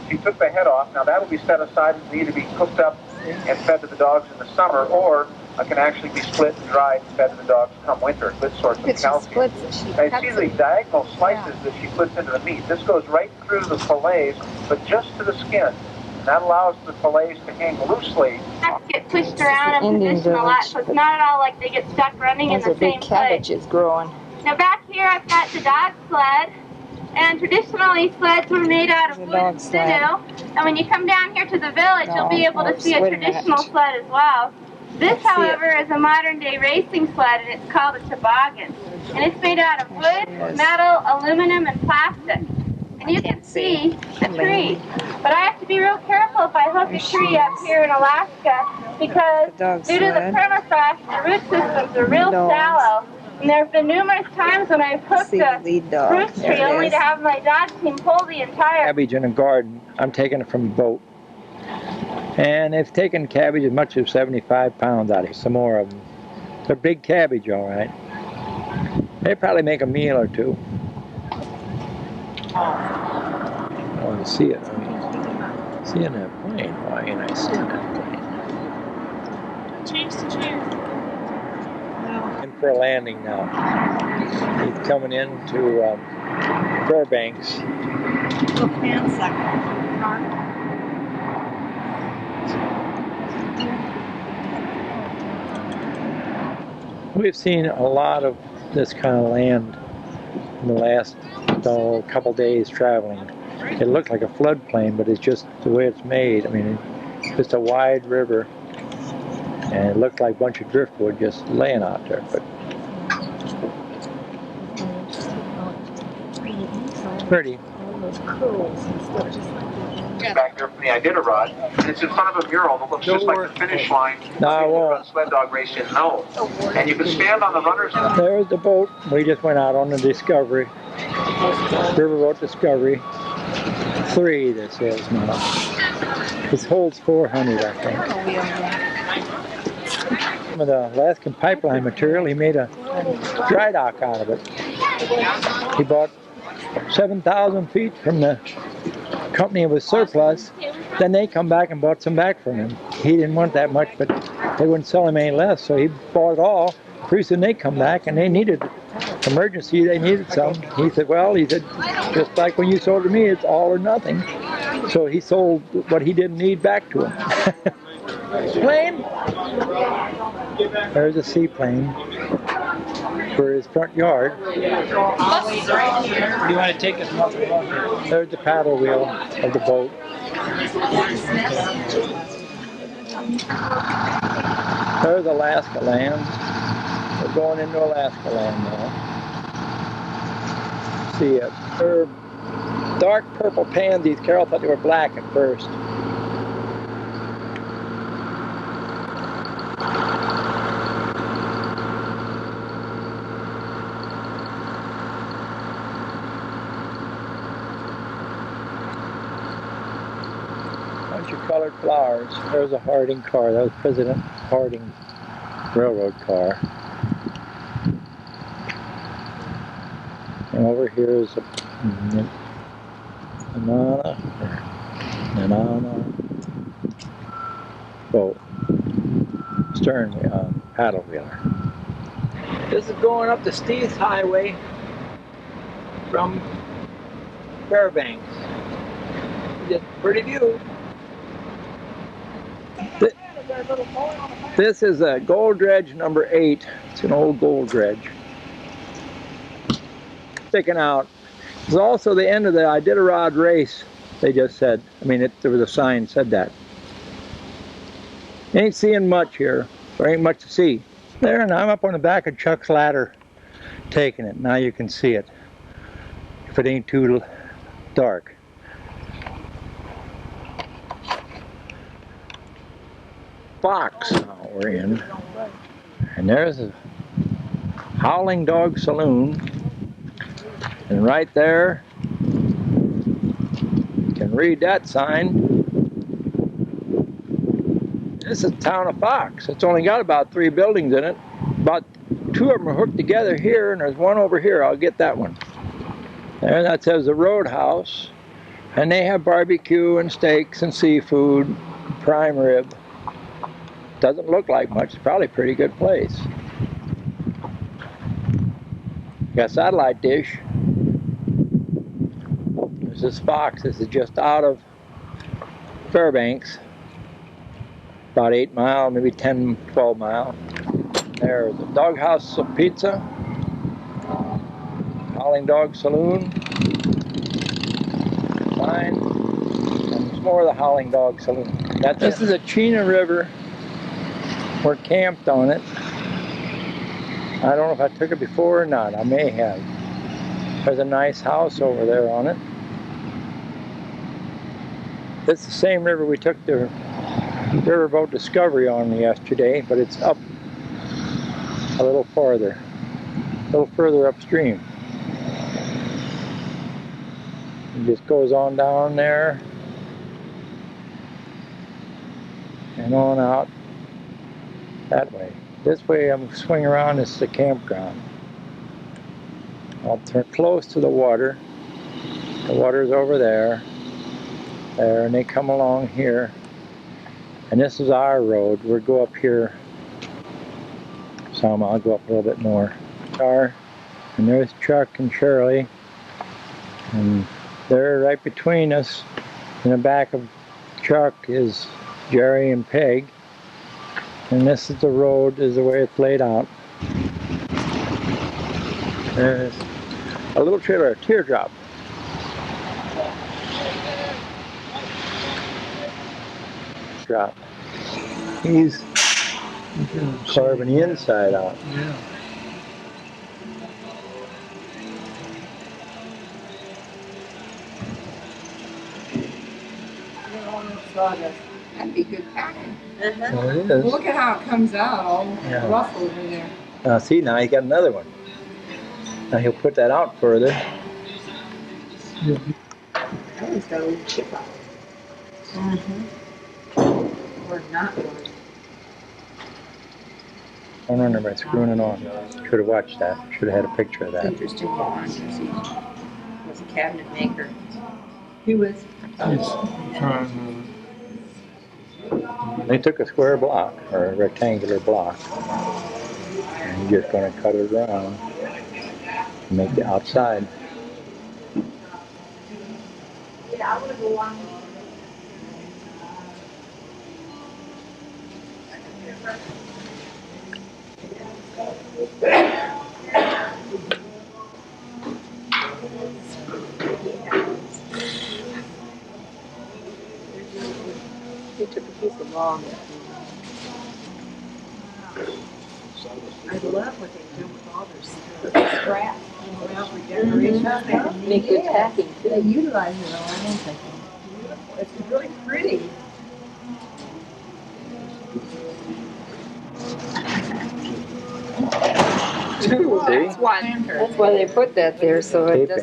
She took the head off. Now that will be set aside and need to be cooked up and fed to the dogs in the summer, or it can actually be split and dried and fed to the dogs come winter. Good source of calcium. Now you see the diagonal slices that she puts into the meat. This goes right through the fillets, but just to the skin. That allows the fillets to hang loosely. Ducks get pushed around and positioned a lot, so it's not at all like they get stuck running in the same place. There's a big cabbage growing. Now back here I've got the dog sled, and traditionally sleds were made out of wood and sinew. And when you come down here to the village, you'll be able to see a traditional sled as well. This, however, is a modern-day racing sled, and it's called a toboggan. And it's made out of wood, metal, aluminum, and plastic. And and you can see the tree. But I have to be real careful if I hook a tree up here in Alaska because due to the permafrost, the root systems are real shallow. And there have been numerous times when I've hooked a spruce tree only to have my dog team pull the entire cabbage in a garden. I'm taking it from a boat. And they've taken cabbage as much as 75 pounds out of here. Some more of them. They're big cabbage, all right. They probably make a meal or two. I want to see it. I mean, see in that plane. Why ain't I seeing that plane? Change the chair. In for a landing now. He's coming into Fairbanks. Little fan sucker. We've seen a lot of this kind of land in the last couple days traveling. It looked like a floodplain, but it's just the way it's made. I mean, it's just a wide river, and it looked like a bunch of driftwood just laying out there. But it's pretty. Back there from the Iditarod, and it's in front of a mural that looks just like the finish line of the Iditarod sled dog race in Nome. And you can stand on the runners. There's the boat. We just went out on the Discovery. Riverboat Discovery. 3, this is now. This holds 400, I think. Some of the Alaskan pipeline material, he made a dry dock out of it. He bought 7,000 feet from the company with surplus. Then they come back and bought some back from him. He didn't want that much, but they wouldn't sell him any less, so he bought it all. Pretty soon they come back and they needed emergency, they needed some. He said, well, just like when you sold to me, it's all or nothing. So he sold what he didn't need back to him. Plane? There's a seaplane for his front yard. Do you want to take us off the boat? There's the paddle wheel of the boat. There's Alaska land. We're going into Alaska land now. See it. They're dark purple pansies. Carol thought they were black at first. Bunch of colored flowers. There's a Harding car. That was President Harding's railroad car. And over here is a banana boat. Stern paddle wheeler. This is going up the Steves Highway from Fairbanks. Just a pretty view. This is a gold dredge number 8. It's an old gold dredge. Sticking out. It's also the end of the Iditarod race, they just said. I mean, there was a sign that said that. Ain't seeing much here. There ain't much to see. There, and I'm up on the back of Chuck's ladder taking it. Now you can see it, if it ain't too dark. Fox now we're in. And there's a Howling Dog Saloon. And right there, you can read that sign. This is the town of Fox. It's only got about 3 buildings in it. About 2 of them are hooked together here, and there's one over here. I'll get that one. There, that says the Roadhouse. And they have barbecue and steaks and seafood, prime rib. Doesn't look like much. It's probably a pretty good place. Got a satellite dish. There's this Fox. This is just out of Fairbanks. About 8 mile, maybe 10, 12 mile. There's the Doghouse of Pizza. Howling Dog Saloon. Sign. And there's more of the Howling Dog Saloon. This is a Chena River. We're camped on it. I don't know if I took it before or not. I may have. There's a nice house over there on it. This is the same river we took the riverboat Discovery on yesterday, but it's up a little farther, a little further upstream. It just goes on down there and on out that way. This way I'm swing around, this is the campground. I'll turn close to the water. The water's over there, and they come along here. And this is our road. We'll go up here some. I'll go up a little bit more. And there's Chuck and Shirley. And they're right between us. In the back of Chuck is Jerry and Peg. And this is the road, is the way it's laid out. There's a little trailer, a teardrop. He's carving the inside out. Yeah. That'd be good packing. Well, it is. Look at how it comes out, all rough over there. See, now he got another one. Now he'll put that out further. That one's got a little chip on it. Or not yours. I don't remember screwing it on. Should have watched that. Should have had a picture of that. Interesting one. He was a cabinet maker. He was. They took a square block, or a rectangular block, and you're just going to cut it around and make the outside. Yeah, I would go on. He took a piece of log. I love what they do with all their scrap. Make good packing. They utilize it all, don't they? It's really pretty. That's why they put that there, so it doesn't